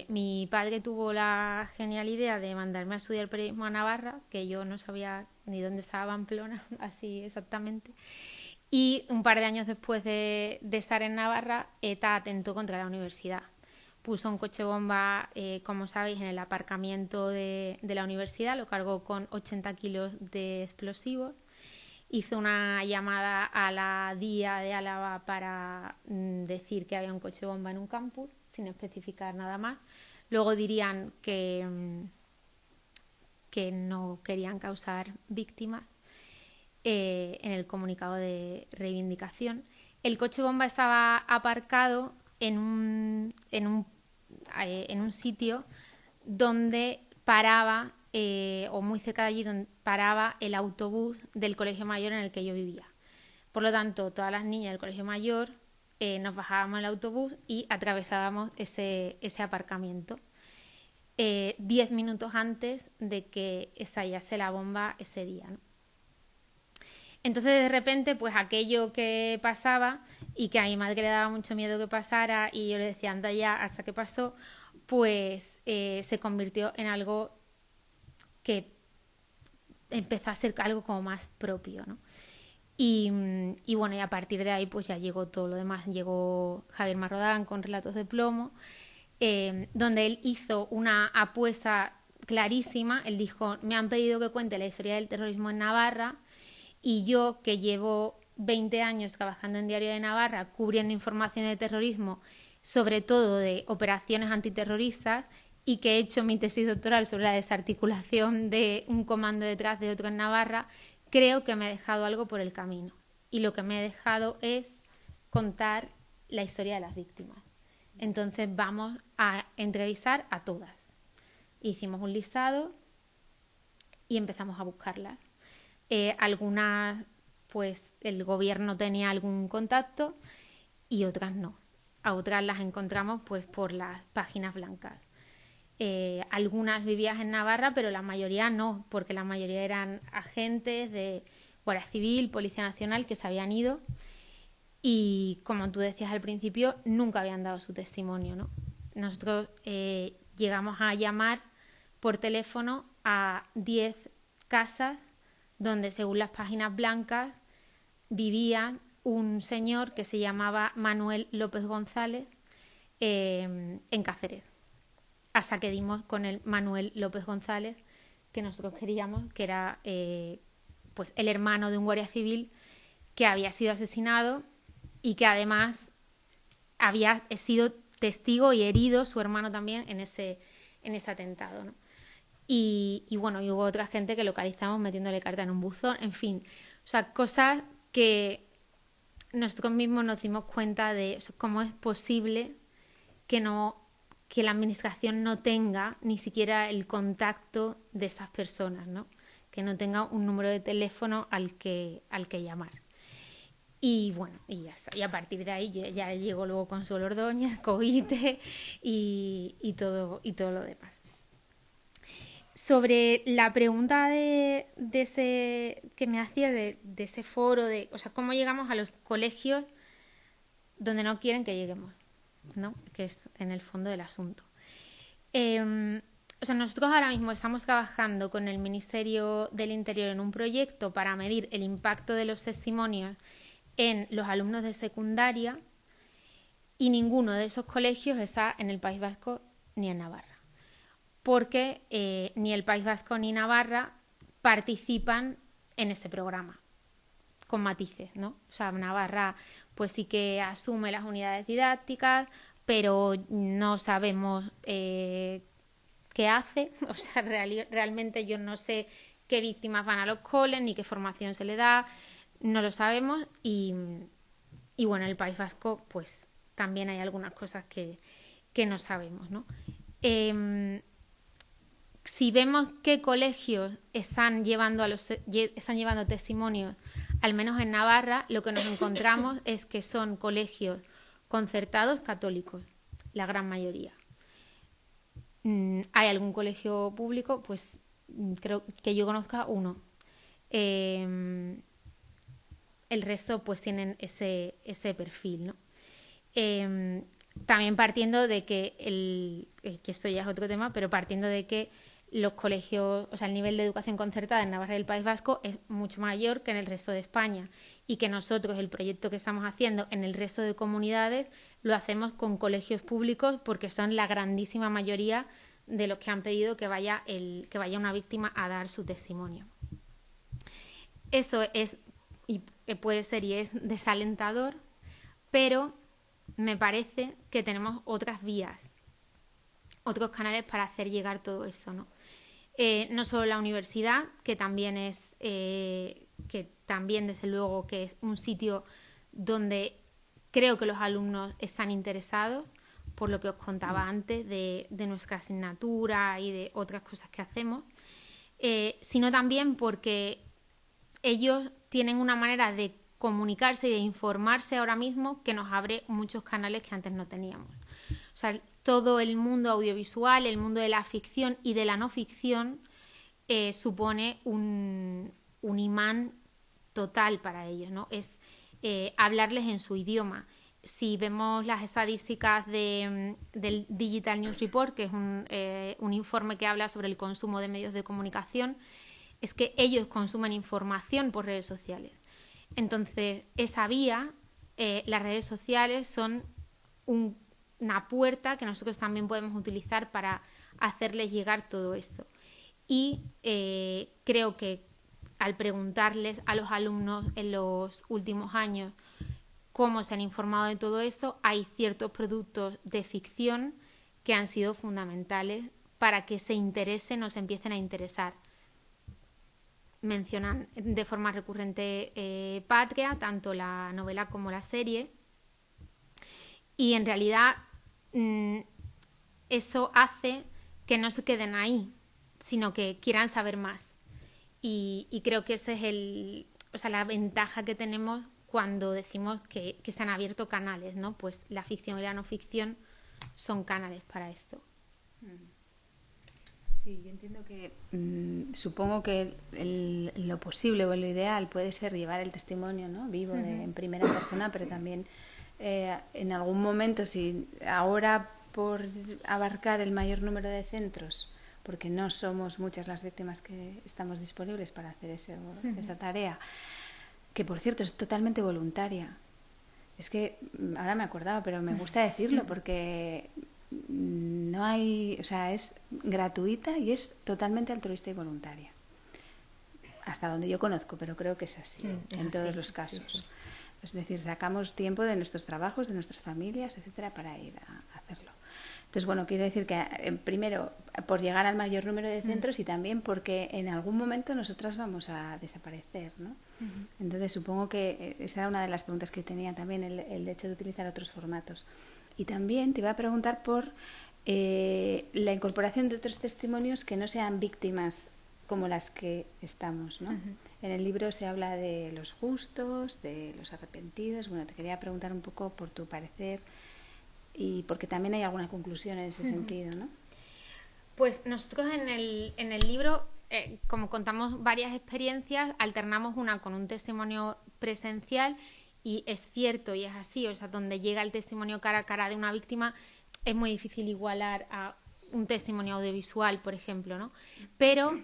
mi padre tuvo la genial idea de mandarme a estudiar periodismo a Navarra, que yo no sabía ni dónde estaba Pamplona, así exactamente. Y un par de años después de estar en Navarra, ETA atentó contra la universidad. Puso un coche bomba, como sabéis, en el aparcamiento de la universidad, lo cargó con 80 kilos de explosivos. Hizo una llamada a la DIA de Álava para decir que había un coche bomba en un campus, sin especificar nada más. Luego dirían que no querían causar víctimas en el comunicado de reivindicación. El coche bomba estaba aparcado en un sitio donde paraba, o muy cerca de allí, donde paraba el autobús del colegio mayor en el que yo vivía. Por lo tanto, todas las niñas del colegio mayor nos bajábamos del autobús y atravesábamos ese aparcamiento 10 minutos antes de que estallase la bomba ese día, ¿no? Entonces, de repente, pues aquello que pasaba y que a mi madre le daba mucho miedo que pasara, y yo le decía, anda ya, hasta que pasó, pues se convirtió en algo que empezó a ser algo como más propio, ¿no? Y bueno, y a partir de ahí pues ya llegó todo lo demás. Llegó Javier Marrodán con Relatos de Plomo, donde él hizo una apuesta clarísima. Él dijo, me han pedido que cuente la historia del terrorismo en Navarra, y yo, que llevo 20 años trabajando en Diario de Navarra cubriendo información de terrorismo, sobre todo de operaciones antiterroristas, y que he hecho mi tesis doctoral sobre la desarticulación de un comando detrás de otro en Navarra, creo que me he dejado algo por el camino. Y lo que me he dejado es contar la historia de las víctimas. Entonces vamos a entrevistar a todas. Hicimos un listado y empezamos a buscarlas. Algunas, pues el gobierno tenía algún contacto y otras no. A otras las encontramos pues por las páginas blancas. Algunas vivían en Navarra, pero la mayoría no, porque la mayoría eran agentes de Guardia Civil, Policía Nacional, que se habían ido y, como tú decías al principio, nunca habían dado su testimonio, ¿no? Nosotros llegamos a llamar por teléfono a 10 casas donde, según las páginas blancas, vivía un señor que se llamaba Manuel López González en Cáceres. Hasta que dimos con el Manuel López González, que nosotros queríamos, que era pues el hermano de un guardia civil que había sido asesinado y que además había sido testigo y herido, su hermano también, en ese atentado, ¿no? Y bueno, y hubo otra gente que localizamos metiéndole carta en un buzón, en fin, o sea, cosas que nosotros mismos nos dimos cuenta de, o sea, cómo es posible que la administración no tenga ni siquiera el contacto de esas personas, ¿no? Que no tenga un número de teléfono al que llamar. Y bueno, y ya está. Y a partir de ahí ya llegó luego Consuelo Ordóñez, Covite y todo lo demás. Sobre la pregunta de ese que me hacía de ese foro, o sea, cómo llegamos a los colegios donde no quieren que lleguemos, ¿no? Que es en el fondo del asunto. O sea, nosotros ahora mismo estamos trabajando con el Ministerio del Interior en un proyecto para medir el impacto de los testimonios en los alumnos de secundaria, y ninguno de esos colegios está en el País Vasco ni en Navarra, porque ni el País Vasco ni Navarra participan en este programa, con matices, ¿no? O sea, Navarra pues sí que asume las unidades didácticas, pero no sabemos qué hace, o sea, realmente yo no sé qué víctimas van a los coles, ni qué formación se le da, no lo sabemos, y bueno, en el País Vasco pues también hay algunas cosas que no sabemos, ¿no? Si vemos qué colegios están llevando testimonios, al menos en Navarra, lo que nos encontramos es que son colegios concertados católicos, la gran mayoría. ¿Hay algún colegio público? Pues creo que yo conozca uno. El resto pues tienen ese perfil, ¿no? También partiendo de que que esto ya es otro tema, pero partiendo de que los colegios, o sea, el nivel de educación concertada en Navarra y el País Vasco es mucho mayor que en el resto de España, y que nosotros el proyecto que estamos haciendo en el resto de comunidades lo hacemos con colegios públicos, porque son la grandísima mayoría de los que han pedido que vaya una víctima a dar su testimonio. Eso es, y puede ser y es desalentador, pero me parece que tenemos otras vías, otros canales para hacer llegar todo eso, ¿no? No solo la universidad, que también desde luego que es un sitio donde creo que los alumnos están interesados, por lo que os contaba antes de nuestra asignatura y de otras cosas que hacemos, sino también porque ellos tienen una manera de comunicarse y de informarse ahora mismo que nos abre muchos canales que antes no teníamos. O sea, todo el mundo audiovisual, el mundo de la ficción y de la no ficción supone un imán total para ellos, ¿no? Es hablarles en su idioma. Si vemos las estadísticas del Digital News Report, que es un informe que habla sobre el consumo de medios de comunicación, es que ellos consumen información por redes sociales. Entonces, esa vía, las redes sociales son una puerta que nosotros también podemos utilizar para hacerles llegar todo esto. Y creo que al preguntarles a los alumnos en los últimos años cómo se han informado de todo esto, hay ciertos productos de ficción que han sido fundamentales para que se interesen o se empiecen a interesar. Mencionan de forma recurrente Patria, tanto la novela como la serie, y en realidad eso hace que no se queden ahí, sino que quieran saber más. Y creo que esa es la ventaja que tenemos cuando decimos que se han abierto canales, ¿no? Pues la ficción y la no ficción son canales para esto. Sí, yo entiendo que supongo que lo posible o lo ideal puede ser llevar el testimonio, ¿no? Vivo en primera persona, pero también en algún momento, si ahora por abarcar el mayor número de centros, porque no somos muchas las víctimas que estamos disponibles para hacer esa tarea, que por cierto es totalmente voluntaria. Es que ahora me acordaba, pero me gusta decirlo porque no hay, o sea, es gratuita y es totalmente altruista y voluntaria. Hasta donde yo conozco, pero creo que es así en todos los casos. Sí. Es decir, sacamos tiempo de nuestros trabajos, de nuestras familias, etcétera, para ir a hacerlo. Entonces, bueno, quiero decir que primero por llegar al mayor número de centros y también porque en algún momento nosotras vamos a desaparecer, ¿no? Entonces, supongo que esa era una de las preguntas que tenía también, el hecho de utilizar otros formatos. Y también te iba a preguntar por la incorporación de otros testimonios que no sean víctimas como las que estamos, ¿no? En el libro se habla de los justos, de los arrepentidos. Bueno, te quería preguntar un poco por tu parecer y porque también hay alguna conclusión en ese sentido, ¿no? Pues nosotros en el libro, como contamos varias experiencias, alternamos una con un testimonio presencial. Y es cierto y es así, o sea, donde llega el testimonio cara a cara de una víctima es muy difícil igualar a un testimonio audiovisual, por ejemplo, ¿no? Pero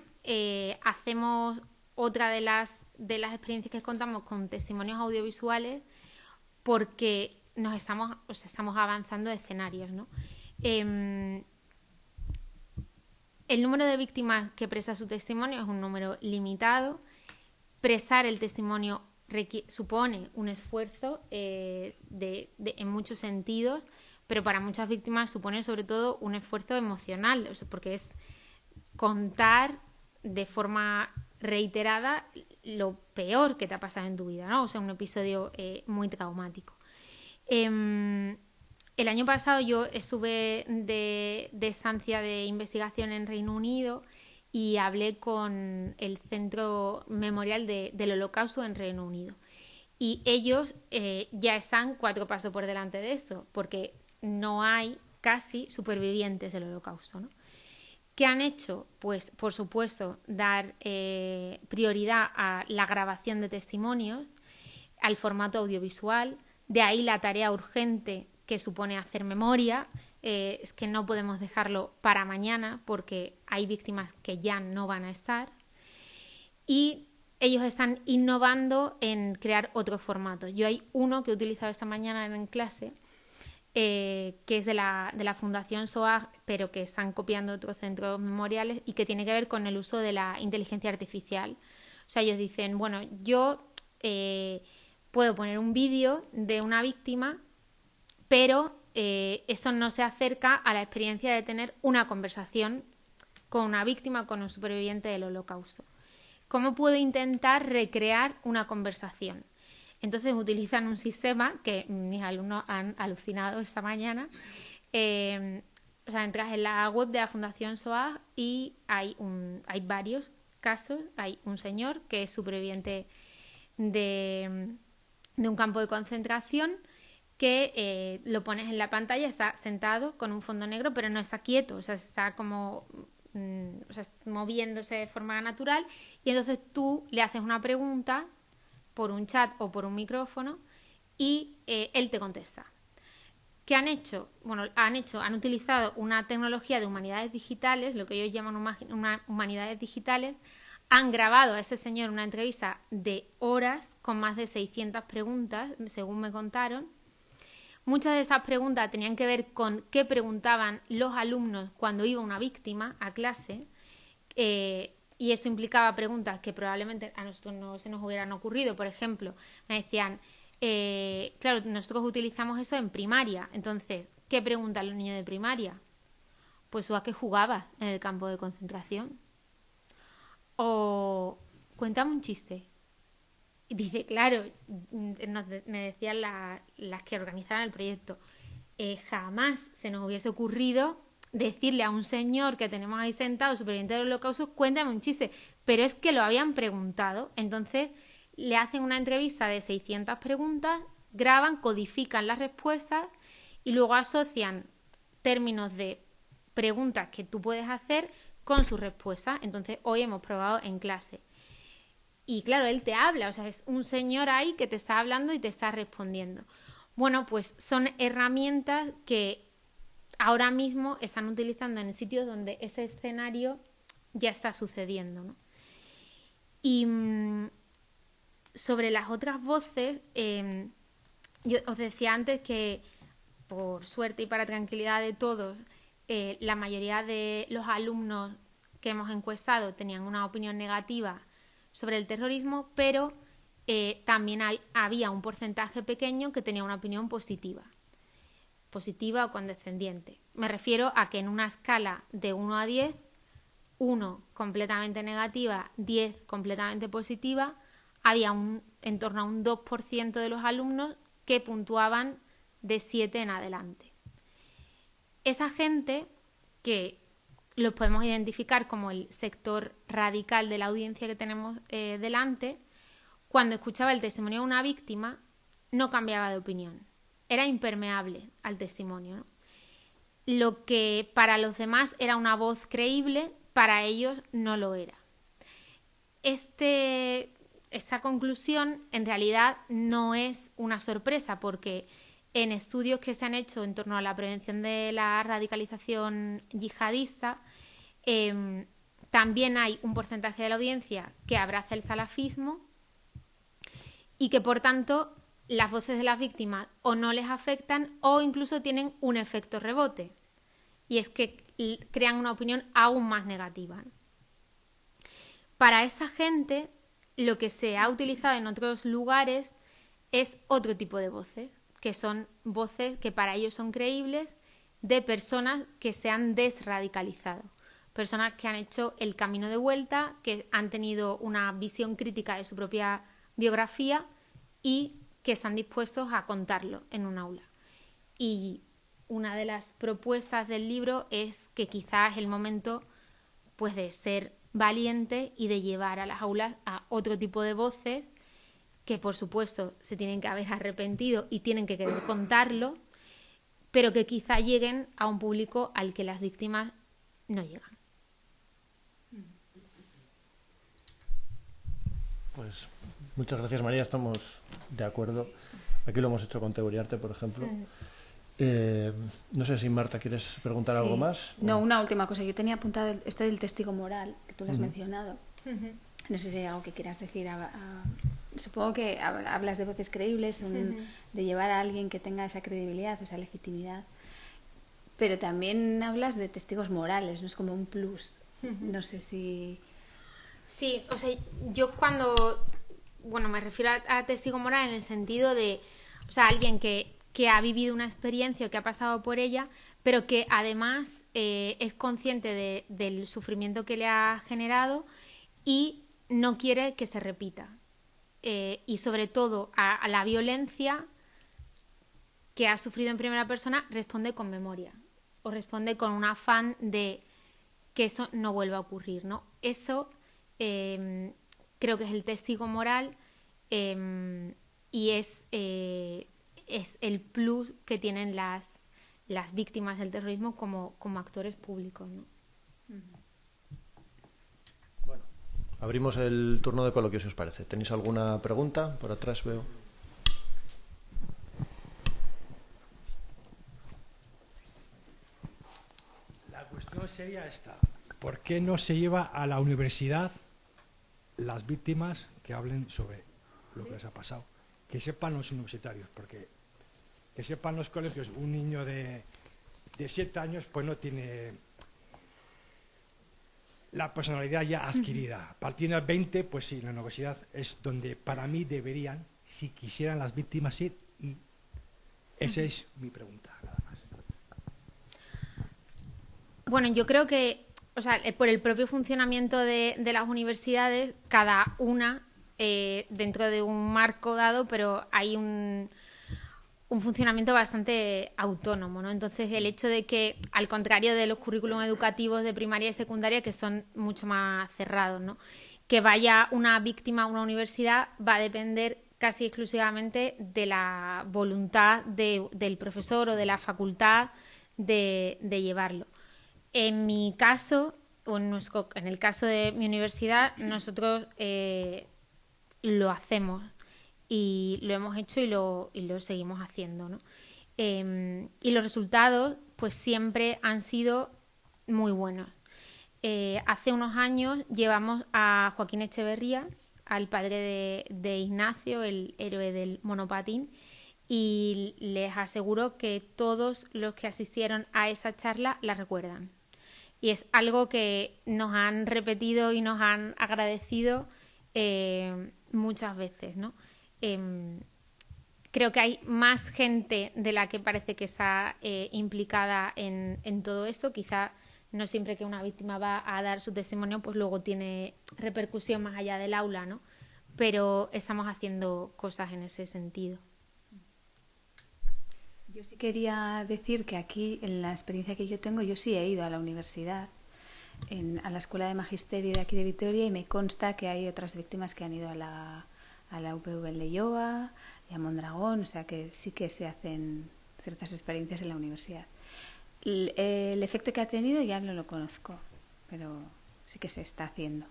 hacemos otra de las experiencias que contamos con testimonios audiovisuales porque estamos avanzando escenarios, ¿no? El número de víctimas que presta su testimonio es un número limitado. Prestar el testimonio supone un esfuerzo en muchos sentidos, pero para muchas víctimas supone sobre todo un esfuerzo emocional, porque es contar de forma reiterada lo peor que te ha pasado en tu vida, ¿no? O sea, un episodio muy traumático. El año pasado yo estuve de estancia de investigación en Reino Unido y hablé con el Centro Memorial del Holocausto en Reino Unido. Y ellos ya están 4 pasos por delante de esto, porque no hay casi supervivientes del Holocausto, ¿no? ¿Qué han hecho? Pues, por supuesto, dar prioridad a la grabación de testimonios, al formato audiovisual, de ahí la tarea urgente que supone hacer memoria. Es que no podemos dejarlo para mañana porque hay víctimas que ya no van a estar. Y ellos están innovando en crear otros formatos. Yo hay uno que he utilizado esta mañana en clase, que es de la Fundación SOAG, pero que están copiando otros centros memoriales y que tiene que ver con el uso de la inteligencia artificial. O sea, ellos dicen, bueno, yo puedo poner un vídeo de una víctima, pero eso no se acerca a la experiencia de tener una conversación con una víctima, con un superviviente del Holocausto. ¿Cómo puedo intentar recrear una conversación? Entonces utilizan un sistema que mis alumnos han alucinado esta mañana. O sea, entras en la web de la Fundación SOAG y hay varios casos. Hay un señor que es superviviente de un campo de concentración que lo pones en la pantalla, está sentado con un fondo negro, pero no está quieto, o sea, está como moviéndose de forma natural, y entonces tú le haces una pregunta por un chat o por un micrófono y él te contesta. ¿Qué han hecho? Bueno, han utilizado una tecnología de humanidades digitales, lo que ellos llaman humanidades digitales. Han grabado a ese señor una entrevista de horas con más de 600 preguntas, según me contaron. Muchas de esas preguntas tenían que ver con qué preguntaban los alumnos cuando iba una víctima a clase, y eso implicaba preguntas que probablemente a nosotros no se nos hubieran ocurrido. Por ejemplo, me decían, claro, nosotros utilizamos eso en primaria, entonces, ¿qué preguntan los niños de primaria? Pues ¿a qué jugabas en el campo de concentración? O cuéntame un chiste. Y dice, claro, me decían las que organizaban el proyecto, jamás se nos hubiese ocurrido decirle a un señor que tenemos ahí sentado, superviviente del Holocausto, cuéntame un chiste. Pero es que lo habían preguntado. Entonces le hacen una entrevista de 600 preguntas, graban, codifican las respuestas y luego asocian términos de preguntas que tú puedes hacer con sus respuestas. Entonces hoy hemos probado en clase. Y claro, él te habla, o sea, es un señor ahí que te está hablando y te está respondiendo. Bueno, pues son herramientas que ahora mismo están utilizando en sitios donde ese escenario ya está sucediendo, ¿no? Y sobre las otras voces, yo os decía antes que, por suerte y para tranquilidad de todos, la mayoría de los alumnos que hemos encuestado tenían una opinión negativa sobre el terrorismo, pero también había un porcentaje pequeño que tenía una opinión positiva o condescendiente. Me refiero a que en una escala de 1 a 10, 1 completamente negativa, 10 completamente positiva, había en torno a un 2% de los alumnos que puntuaban de 7 en adelante. Esa gente, que los podemos identificar como el sector radical de la audiencia que tenemos delante, cuando escuchaba el testimonio de una víctima no cambiaba de opinión, era impermeable al testimonio, ¿no? Lo que para los demás era una voz creíble, para ellos no lo era. Esta conclusión en realidad no es una sorpresa, porque en estudios que se han hecho en torno a la prevención de la radicalización yihadista, también hay un porcentaje de la audiencia que abraza el salafismo y que por tanto las voces de las víctimas o no les afectan o incluso tienen un efecto rebote. Y es que crean una opinión aún más negativa. Para esa gente, lo que se ha utilizado en otros lugares es otro tipo de voces, que son voces que para ellos son creíbles, de personas que se han desradicalizado, personas que han hecho el camino de vuelta, que han tenido una visión crítica de su propia biografía y que están dispuestos a contarlo en un aula. Y una de las propuestas del libro es que quizás es el momento, pues, de ser valiente y de llevar a las aulas a otro tipo de voces que, por supuesto, se tienen que haber arrepentido y tienen que querer contarlo, pero que quizá lleguen a un público al que las víctimas no llegan. Pues muchas gracias, María, estamos de acuerdo. Aquí lo hemos hecho con Teoriarte, por ejemplo. No sé si, Marta, ¿quieres preguntar algo más? No, una última cosa. Yo tenía apuntado esto del testigo moral, que tú lo has mencionado. No sé si hay algo que quieras decir. Supongo que hablas de voces creíbles, de llevar a alguien que tenga esa credibilidad, esa legitimidad. Pero también hablas de testigos morales, no es como un plus. No sé si... Sí, o sea, yo me refiero a testigo moral en el sentido de, o sea, alguien que ha vivido una experiencia o que ha pasado por ella, pero que además es consciente del sufrimiento que le ha generado y no quiere que se repita. Y sobre todo a la violencia que ha sufrido en primera persona responde con memoria o responde con un afán de que eso no vuelva a ocurrir, ¿no? Eso creo que es el testigo moral y es el plus que tienen las víctimas del terrorismo como actores públicos, ¿no? Bueno, abrimos el turno de coloquio, si os parece. ¿Tenéis alguna pregunta? Por atrás veo. La cuestión sería esta. ¿Por qué no se lleva a la universidad las víctimas que hablen sobre lo que les ha pasado? Que sepan los universitarios, porque que sepan los colegios, un niño de 7 años pues no tiene la personalidad ya adquirida. Partiendo de 20, pues sí, la universidad es donde para mí deberían, si quisieran las víctimas ir, y esa es mi pregunta, nada más. Bueno, yo creo que, o sea, por el propio funcionamiento de las universidades, cada una dentro de un marco dado, pero hay un funcionamiento bastante autónomo, ¿no? Entonces, el hecho de que, al contrario de los currículums educativos de primaria y secundaria, que son mucho más cerrados, ¿no?, que vaya una víctima a una universidad va a depender casi exclusivamente de la voluntad del profesor o de la facultad de llevarlo. En mi caso, o en el caso de mi universidad, nosotros lo hacemos y lo hemos hecho y lo seguimos haciendo, ¿no? Y los resultados pues siempre han sido muy buenos. Hace unos años llevamos a Joaquín Echeverría, al padre de Ignacio, el héroe del monopatín, y les aseguro que todos los que asistieron a esa charla la recuerdan. Y es algo que nos han repetido y nos han agradecido muchas veces, ¿no? Creo que hay más gente de la que parece que está implicada en todo esto. Quizá no siempre que una víctima va a dar su testimonio, pues luego tiene repercusión más allá del aula, ¿no? Pero estamos haciendo cosas en ese sentido. Yo sí quería decir que aquí, en la experiencia que yo tengo, yo sí he ido a la universidad, a la Escuela de Magisterio de aquí de Vitoria, y me consta que hay otras víctimas que han ido a la UPV en Leioa y a Mondragón, o sea que sí que se hacen ciertas experiencias en la universidad. El efecto que ha tenido ya no lo conozco, pero sí que se está haciendo.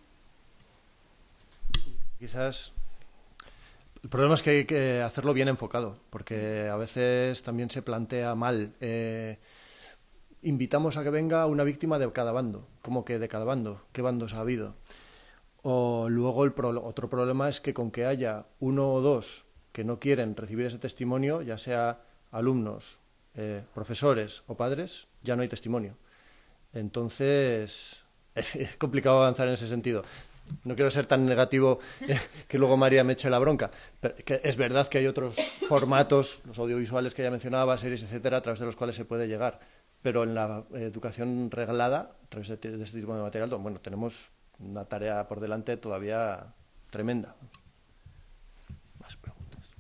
Quizás el problema es que hay que hacerlo bien enfocado, porque a veces también se plantea mal. Invitamos a que venga una víctima de cada bando. ¿Cómo que de cada bando? ¿Qué bandos ha habido? O luego otro problema es que con que haya uno o dos que no quieren recibir ese testimonio, ya sea alumnos, profesores o padres, ya no hay testimonio. Entonces, es complicado avanzar en ese sentido. No quiero ser tan negativo que luego María me eche la bronca. Pero que es verdad que hay otros formatos, los audiovisuales que ella mencionaba, series, etcétera, a través de los cuales se puede llegar. Pero en la educación reglada, a través de este tipo de material, bueno, tenemos una tarea por delante todavía tremenda. Más preguntas.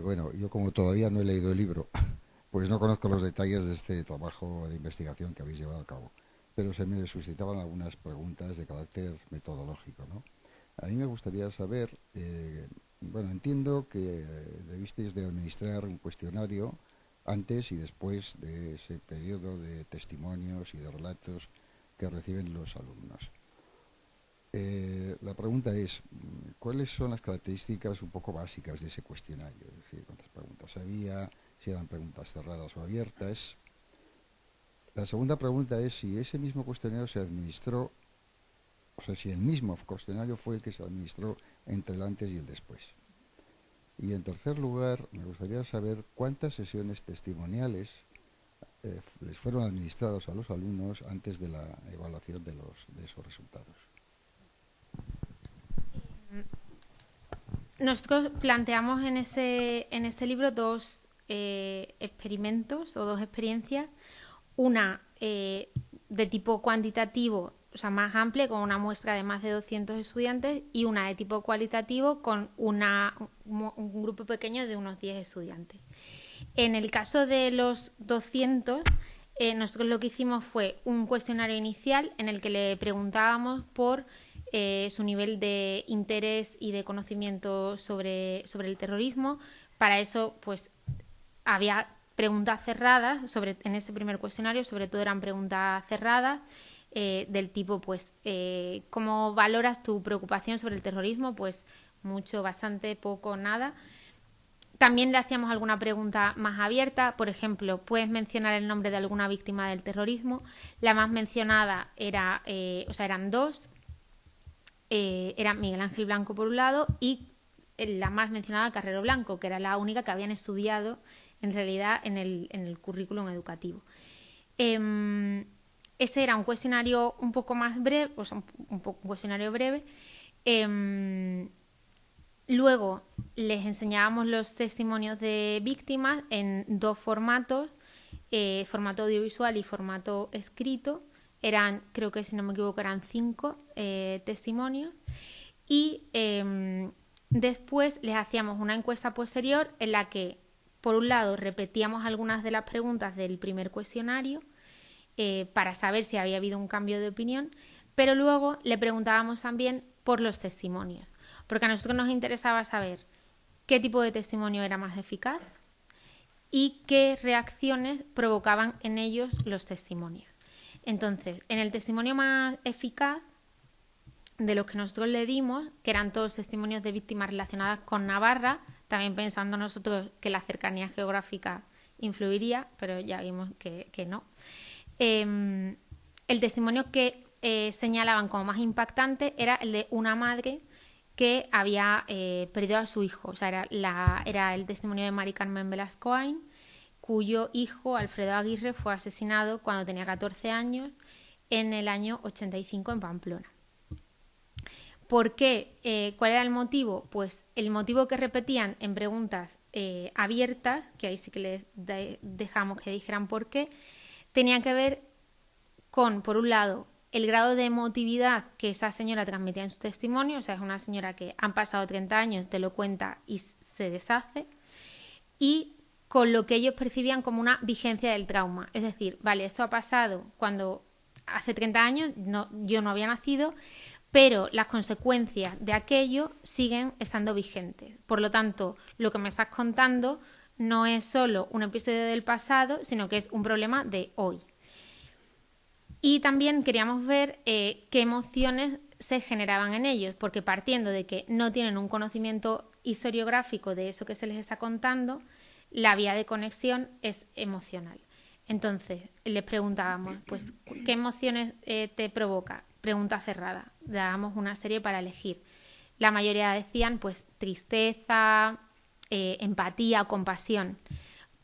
Bueno, yo como todavía no he leído el libro, pues no conozco los detalles de este trabajo de investigación que habéis llevado a cabo, pero se me suscitaban algunas preguntas de carácter metodológico, ¿no? A mí me gustaría saber, bueno, entiendo que debisteis de administrar un cuestionario antes y después de ese periodo de testimonios y de relatos que reciben los alumnos. La pregunta es, ¿cuáles son las características un poco básicas de ese cuestionario? Es decir, ¿cuántas preguntas había? Si eran preguntas cerradas o abiertas. La segunda pregunta es si ese mismo cuestionario se administró, o sea, si el mismo cuestionario fue el que se administró entre el antes y el después. Y en tercer lugar, me gustaría saber cuántas sesiones testimoniales les fueron administrados a los alumnos antes de la evaluación de esos resultados. Nosotros planteamos en ese libro dos experimentos o dos experiencias, una de tipo cuantitativo, o sea, más amplia, con una muestra de más de 200 estudiantes, y una de tipo cualitativo con un grupo pequeño de unos 10 estudiantes. En el caso de los 200, nosotros lo que hicimos fue un cuestionario inicial en el que le preguntábamos por su nivel de interés y de conocimiento sobre el terrorismo. Para eso, pues, había preguntas cerradas en ese primer cuestionario, sobre todo eran preguntas cerradas del tipo, pues, ¿cómo valoras tu preocupación sobre el terrorismo? Pues mucho, bastante, poco, nada. También le hacíamos alguna pregunta más abierta, por ejemplo, ¿puedes mencionar el nombre de alguna víctima del terrorismo? La más mencionada eran dos. Era Miguel Ángel Blanco por un lado y la más mencionada Carrero Blanco, que era la única que habían estudiado en realidad en el currículum educativo. Ese era un cuestionario un poco más breve, o sea, un cuestionario breve. Luego les enseñábamos los testimonios de víctimas en dos formatos, formato audiovisual y formato escrito. Creo que si no me equivoco, eran 5 testimonios. Y después les hacíamos una encuesta posterior en la que, por un lado, repetíamos algunas de las preguntas del primer cuestionario para saber si había habido un cambio de opinión, pero luego le preguntábamos también por los testimonios, porque a nosotros nos interesaba saber qué tipo de testimonio era más eficaz y qué reacciones provocaban en ellos los testimonios. Entonces, en el testimonio más eficaz de los que nosotros le dimos, que eran todos testimonios de víctimas relacionadas con Navarra, también pensando nosotros que la cercanía geográfica influiría, pero ya vimos que no. El testimonio que señalaban como más impactante era el de una madre que había perdido a su hijo. O sea, era el testimonio de Mari Carmen Velascoain, cuyo hijo, Alfredo Aguirre, fue asesinado cuando tenía 14 años en el año 85 en Pamplona. ¿Por qué? ¿Cuál era el motivo? Pues el motivo que repetían en preguntas abiertas, que ahí sí que les dejamos que dijeran por qué, tenía que ver con, por un lado, el grado de emotividad que esa señora transmitía en su testimonio. O sea, es una señora que han pasado 30 años, te lo cuenta y se deshace, y con lo que ellos percibían como una vigencia del trauma. Es decir, vale, esto ha pasado cuando hace 30 años yo no había nacido, pero las consecuencias de aquello siguen estando vigentes. Por lo tanto, lo que me estás contando no es solo un episodio del pasado, sino que es un problema de hoy. Y también queríamos ver qué emociones se generaban en ellos, porque partiendo de que no tienen un conocimiento historiográfico de eso que se les está contando, la vía de conexión es emocional. Entonces, les preguntábamos, pues, ¿qué emociones te provoca? pregunta cerrada. Dábamos una serie para elegir. La mayoría decían pues tristeza, empatía, compasión.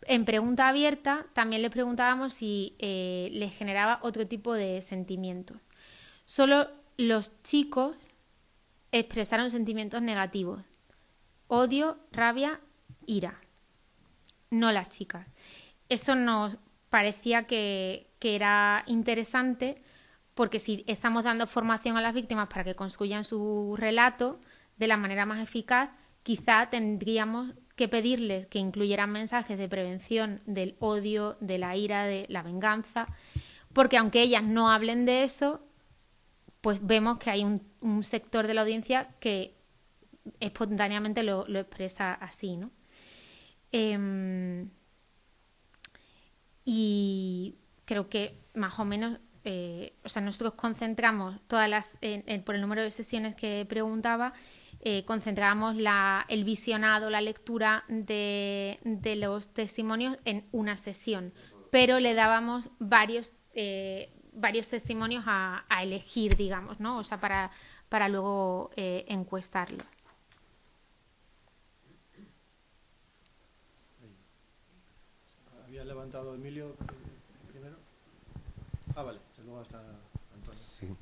En pregunta abierta también les preguntábamos si les generaba otro tipo de sentimientos. Solo los chicos expresaron sentimientos negativos: odio, rabia, ira. No las chicas. Eso nos parecía que era interesante, porque si estamos dando formación a las víctimas para que construyan su relato de la manera más eficaz, quizá tendríamos que pedirles que incluyeran mensajes de prevención del odio, de la ira, de la venganza, porque aunque ellas no hablen de eso, pues vemos que hay un sector de la audiencia que espontáneamente lo expresa así, ¿no? Y creo que más o menos, nosotros concentramos todas las, por el número de sesiones que preguntaba, concentramos el visionado, la lectura de los testimonios en una sesión, pero le dábamos varios testimonios a elegir, digamos, ¿no? O sea, para luego encuestarlo. Había levantado Emilio primero. Vale, luego hasta Antonio.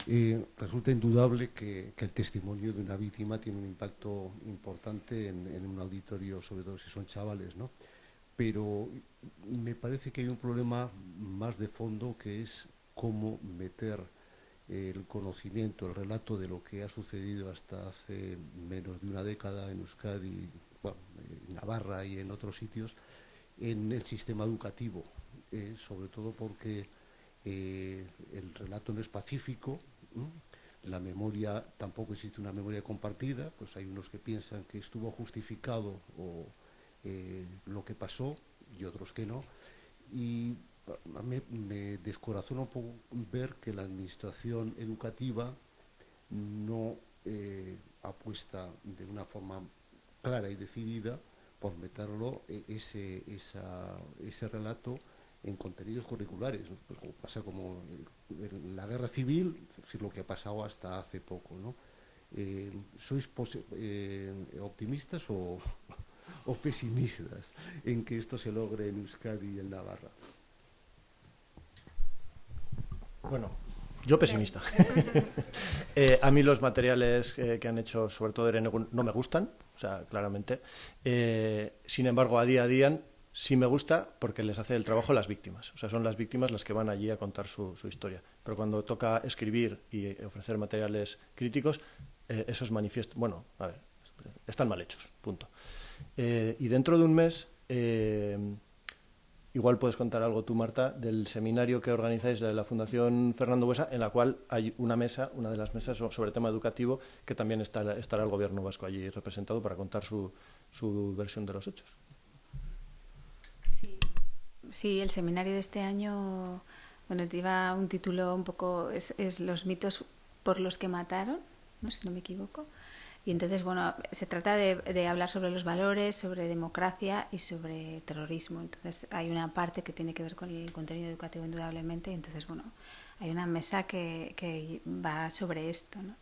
Sí. Resulta indudable que el testimonio de una víctima tiene un impacto importante en un auditorio, sobre todo si son chavales, ¿no? Pero me parece que hay un problema más de fondo, que es cómo meter el conocimiento, el relato de lo que ha sucedido hasta hace menos de una década en Euskadi, bueno, en Navarra y en otros sitios, en el sistema educativo, sobre todo porque el relato no es pacífico, la memoria, tampoco existe una memoria compartida, pues hay unos que piensan que estuvo justificado lo que pasó y otros que no, y me descorazona un poco ver que la administración educativa no apuesta de una forma clara y decidida por meterlo ese relato en contenidos curriculares, ¿no? Pues como pasa como en la guerra civil, es decir, lo que ha pasado hasta hace poco, ¿no? ¿Sois optimistas o pesimistas en que esto se logre en Euskadi y en Navarra? Bueno, yo pesimista. A mí los materiales que han hecho, sobre todo Herenegun, no me gustan, o sea, claramente. Sin embargo, a día sí me gusta, porque les hace el trabajo las víctimas. O sea, son las víctimas las que van allí a contar su historia. Pero cuando toca escribir y ofrecer materiales críticos, esos manifiestos, bueno, a ver, están mal hechos, punto. Y dentro de un mes, igual puedes contar algo tú, Marta, del seminario que organizáis de la Fundación Fernando Buesa, en la cual hay una de las mesas sobre tema educativo, que también estará el gobierno vasco allí representado para contar su versión de los hechos. Sí, el seminario de este año, bueno, lleva un título un poco, es los mitos por los que mataron, ¿no? Si no me equivoco. Y entonces, bueno, se trata de hablar sobre los valores, sobre democracia y sobre terrorismo. Entonces, hay una parte que tiene que ver con el contenido educativo, indudablemente. Y entonces, bueno, hay una mesa que va sobre esto, ¿no?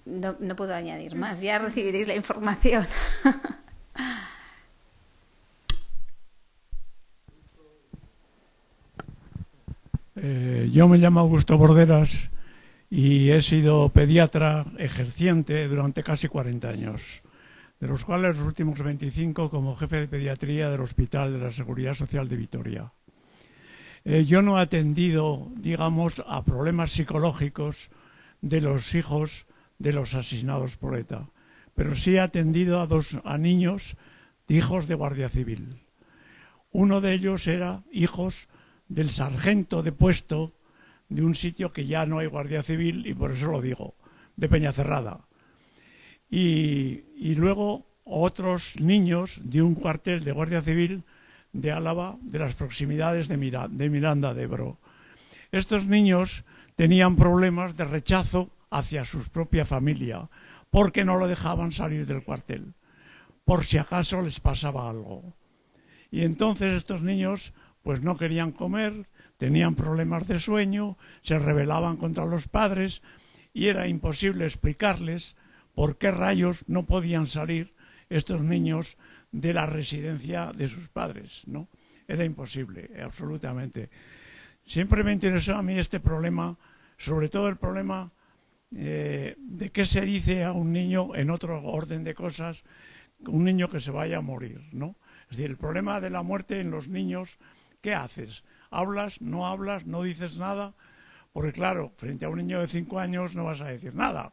No puedo añadir más, ya recibiréis la información. Yo me llamo Augusto Borderas y he sido pediatra ejerciente durante casi 40 años, de los cuales los últimos 25 como jefe de pediatría del Hospital de la Seguridad Social de Vitoria. Yo no he atendido, digamos, a problemas psicológicos de los hijos de los asesinados por ETA, pero sí he atendido a niños hijos de Guardia Civil. Uno de ellos era hijos del sargento de puesto de un sitio que ya no hay Guardia Civil, y por eso lo digo, de Peñacerrada. Y luego otros niños de un cuartel de Guardia Civil de Álava, de las proximidades de Miranda de Ebro. Estos niños tenían problemas de rechazo hacia su propia familia, porque no lo dejaban salir del cuartel, por si acaso les pasaba algo. Y entonces estos niños pues no querían comer, tenían problemas de sueño, se rebelaban contra los padres y era imposible explicarles por qué rayos no podían salir estos niños de la residencia de sus padres, ¿no? Era imposible, absolutamente. Siempre me interesó a mí este problema, sobre todo el problema de qué se dice a un niño en otro orden de cosas, un niño que se vaya a morir, ¿no? Es decir, el problema de la muerte en los niños, ¿qué haces? ¿Hablas? ¿No hablas? ¿No dices nada? Porque claro, frente a un niño de 5 años no vas a decir nada,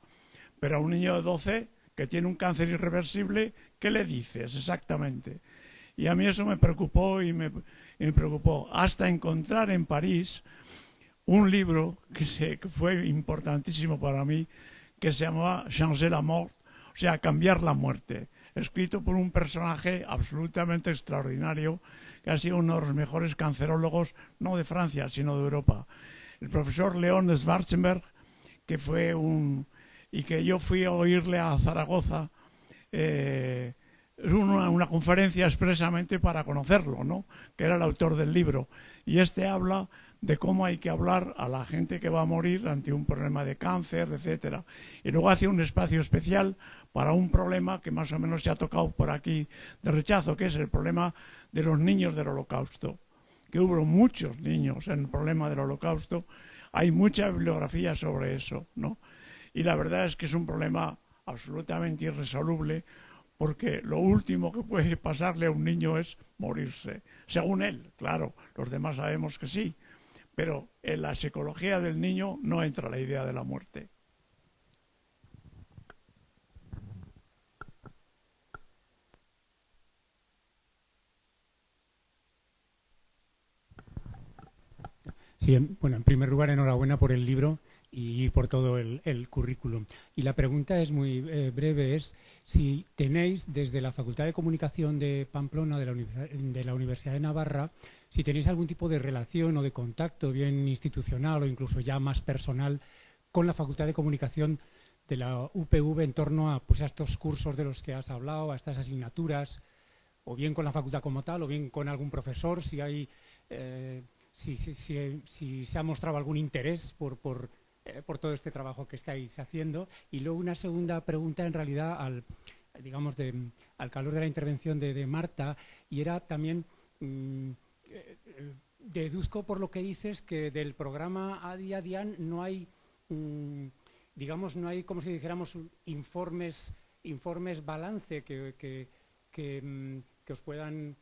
pero a un niño de 12 que tiene un cáncer irreversible, ¿qué le dices exactamente? Y a mí eso me preocupó y me preocupó hasta encontrar en París un libro que fue importantísimo para mí, que se llamaba Changer la mort, o sea, cambiar la muerte, escrito por un personaje absolutamente extraordinario, que ha sido uno de los mejores cancerólogos, no de Francia, sino de Europa, el profesor León Schwarzenberg, que fue y que yo fui a oírle a Zaragoza, una conferencia expresamente para conocerlo, ¿no? Que era el autor del libro. Y habla de cómo hay que hablar a la gente que va a morir ante un problema de cáncer, etcétera. Y luego hace un espacio especial para un problema que más o menos se ha tocado por aquí de rechazo, que es el problema de los niños del Holocausto. Que hubo muchos niños en el problema del Holocausto. Hay mucha bibliografía sobre eso, ¿no? Y la verdad es que es un problema absolutamente irresoluble, porque lo último que puede pasarle a un niño es morirse, según él, claro, los demás sabemos que sí, pero en la psicología del niño no entra la idea de la muerte. Sí, bueno, en primer lugar, enhorabuena por el libro y por todo el currículum. Y la pregunta es muy breve, es si tenéis desde la Facultad de Comunicación de Pamplona, de la Universidad de Navarra, si tenéis algún tipo de relación o de contacto, bien institucional o incluso ya más personal, con la Facultad de Comunicación de la UPV en torno a, pues, a estos cursos de los que has hablado, a estas asignaturas, o bien con la facultad como tal, o bien con algún profesor, si hay... si se ha mostrado algún interés por todo este trabajo que estáis haciendo. Y luego una segunda pregunta, en realidad, al calor de la intervención de Marta, y era también, deduzco por lo que dices que del programa Adi Adian no hay, no hay, como si dijéramos, informes balance que os puedan...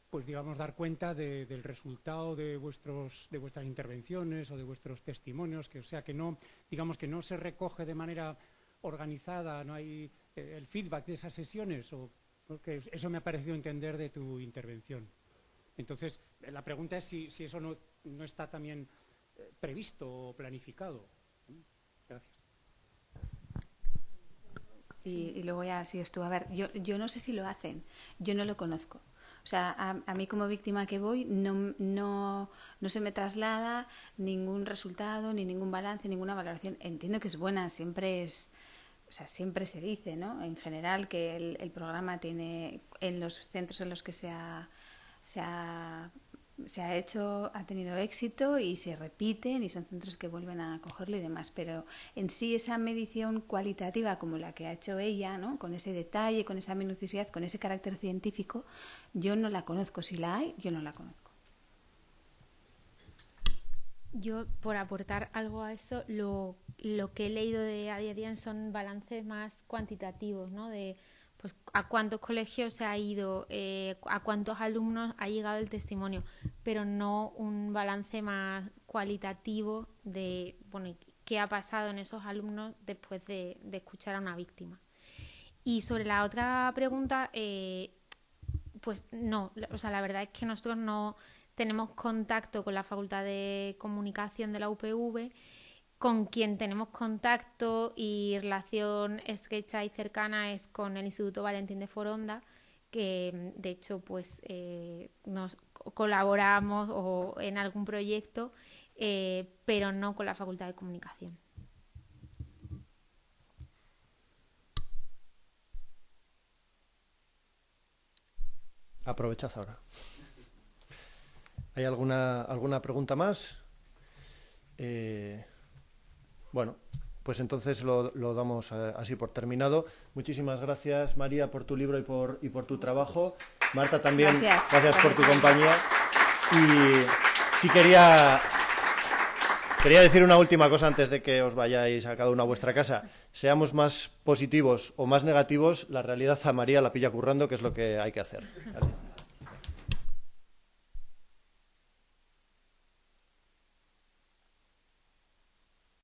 pues digamos dar cuenta del resultado de vuestras intervenciones o de vuestros testimonios, que o sea que no, digamos que no se recoge de manera organizada, no hay el feedback de esas sesiones, o porque eso me ha parecido entender de tu intervención. Entonces la pregunta es si eso no está también previsto o planificado. Gracias. Y luego ya si esto, a ver, yo no sé si lo hacen, yo no lo conozco. O sea, a mí como víctima que voy no se me traslada ningún resultado, ni ningún balance, ninguna valoración. Entiendo que es buena, siempre se dice, ¿no? En general que el programa tiene, en los centros en los que se ha hecho, ha tenido éxito y se repiten y son centros que vuelven a cogerlo y demás, pero en sí esa medición cualitativa como la que ha hecho ella, ¿no? Con ese detalle, con esa minuciosidad, con ese carácter científico, yo no la conozco. Si la hay, yo no la conozco. Yo, por aportar algo a eso, lo que he leído de Adi Adian son balances más cuantitativos, ¿no? De pues a cuántos colegios se ha ido, a cuántos alumnos ha llegado el testimonio, pero no un balance más cualitativo de, bueno, qué ha pasado en esos alumnos después de escuchar a una víctima. Y sobre la otra pregunta, pues no, o sea, la verdad es que nosotros no tenemos contacto con la Facultad de Comunicación de la UPV. Con quien tenemos contacto y relación estrecha y cercana es con el Instituto Valentín de Foronda, que de hecho pues nos colaboramos o en algún proyecto, pero no con la Facultad de Comunicación. Aprovechad ahora. ¿Hay alguna pregunta más? Bueno, pues entonces lo damos así por terminado. Muchísimas gracias, María, por tu libro y por tu trabajo. Marta, también gracias por tu compañía. Y sí quería decir una última cosa antes de que os vayáis a cada uno a vuestra casa. Seamos más positivos o más negativos, la realidad a María la pilla currando, que es lo que hay que hacer. ¿Vale?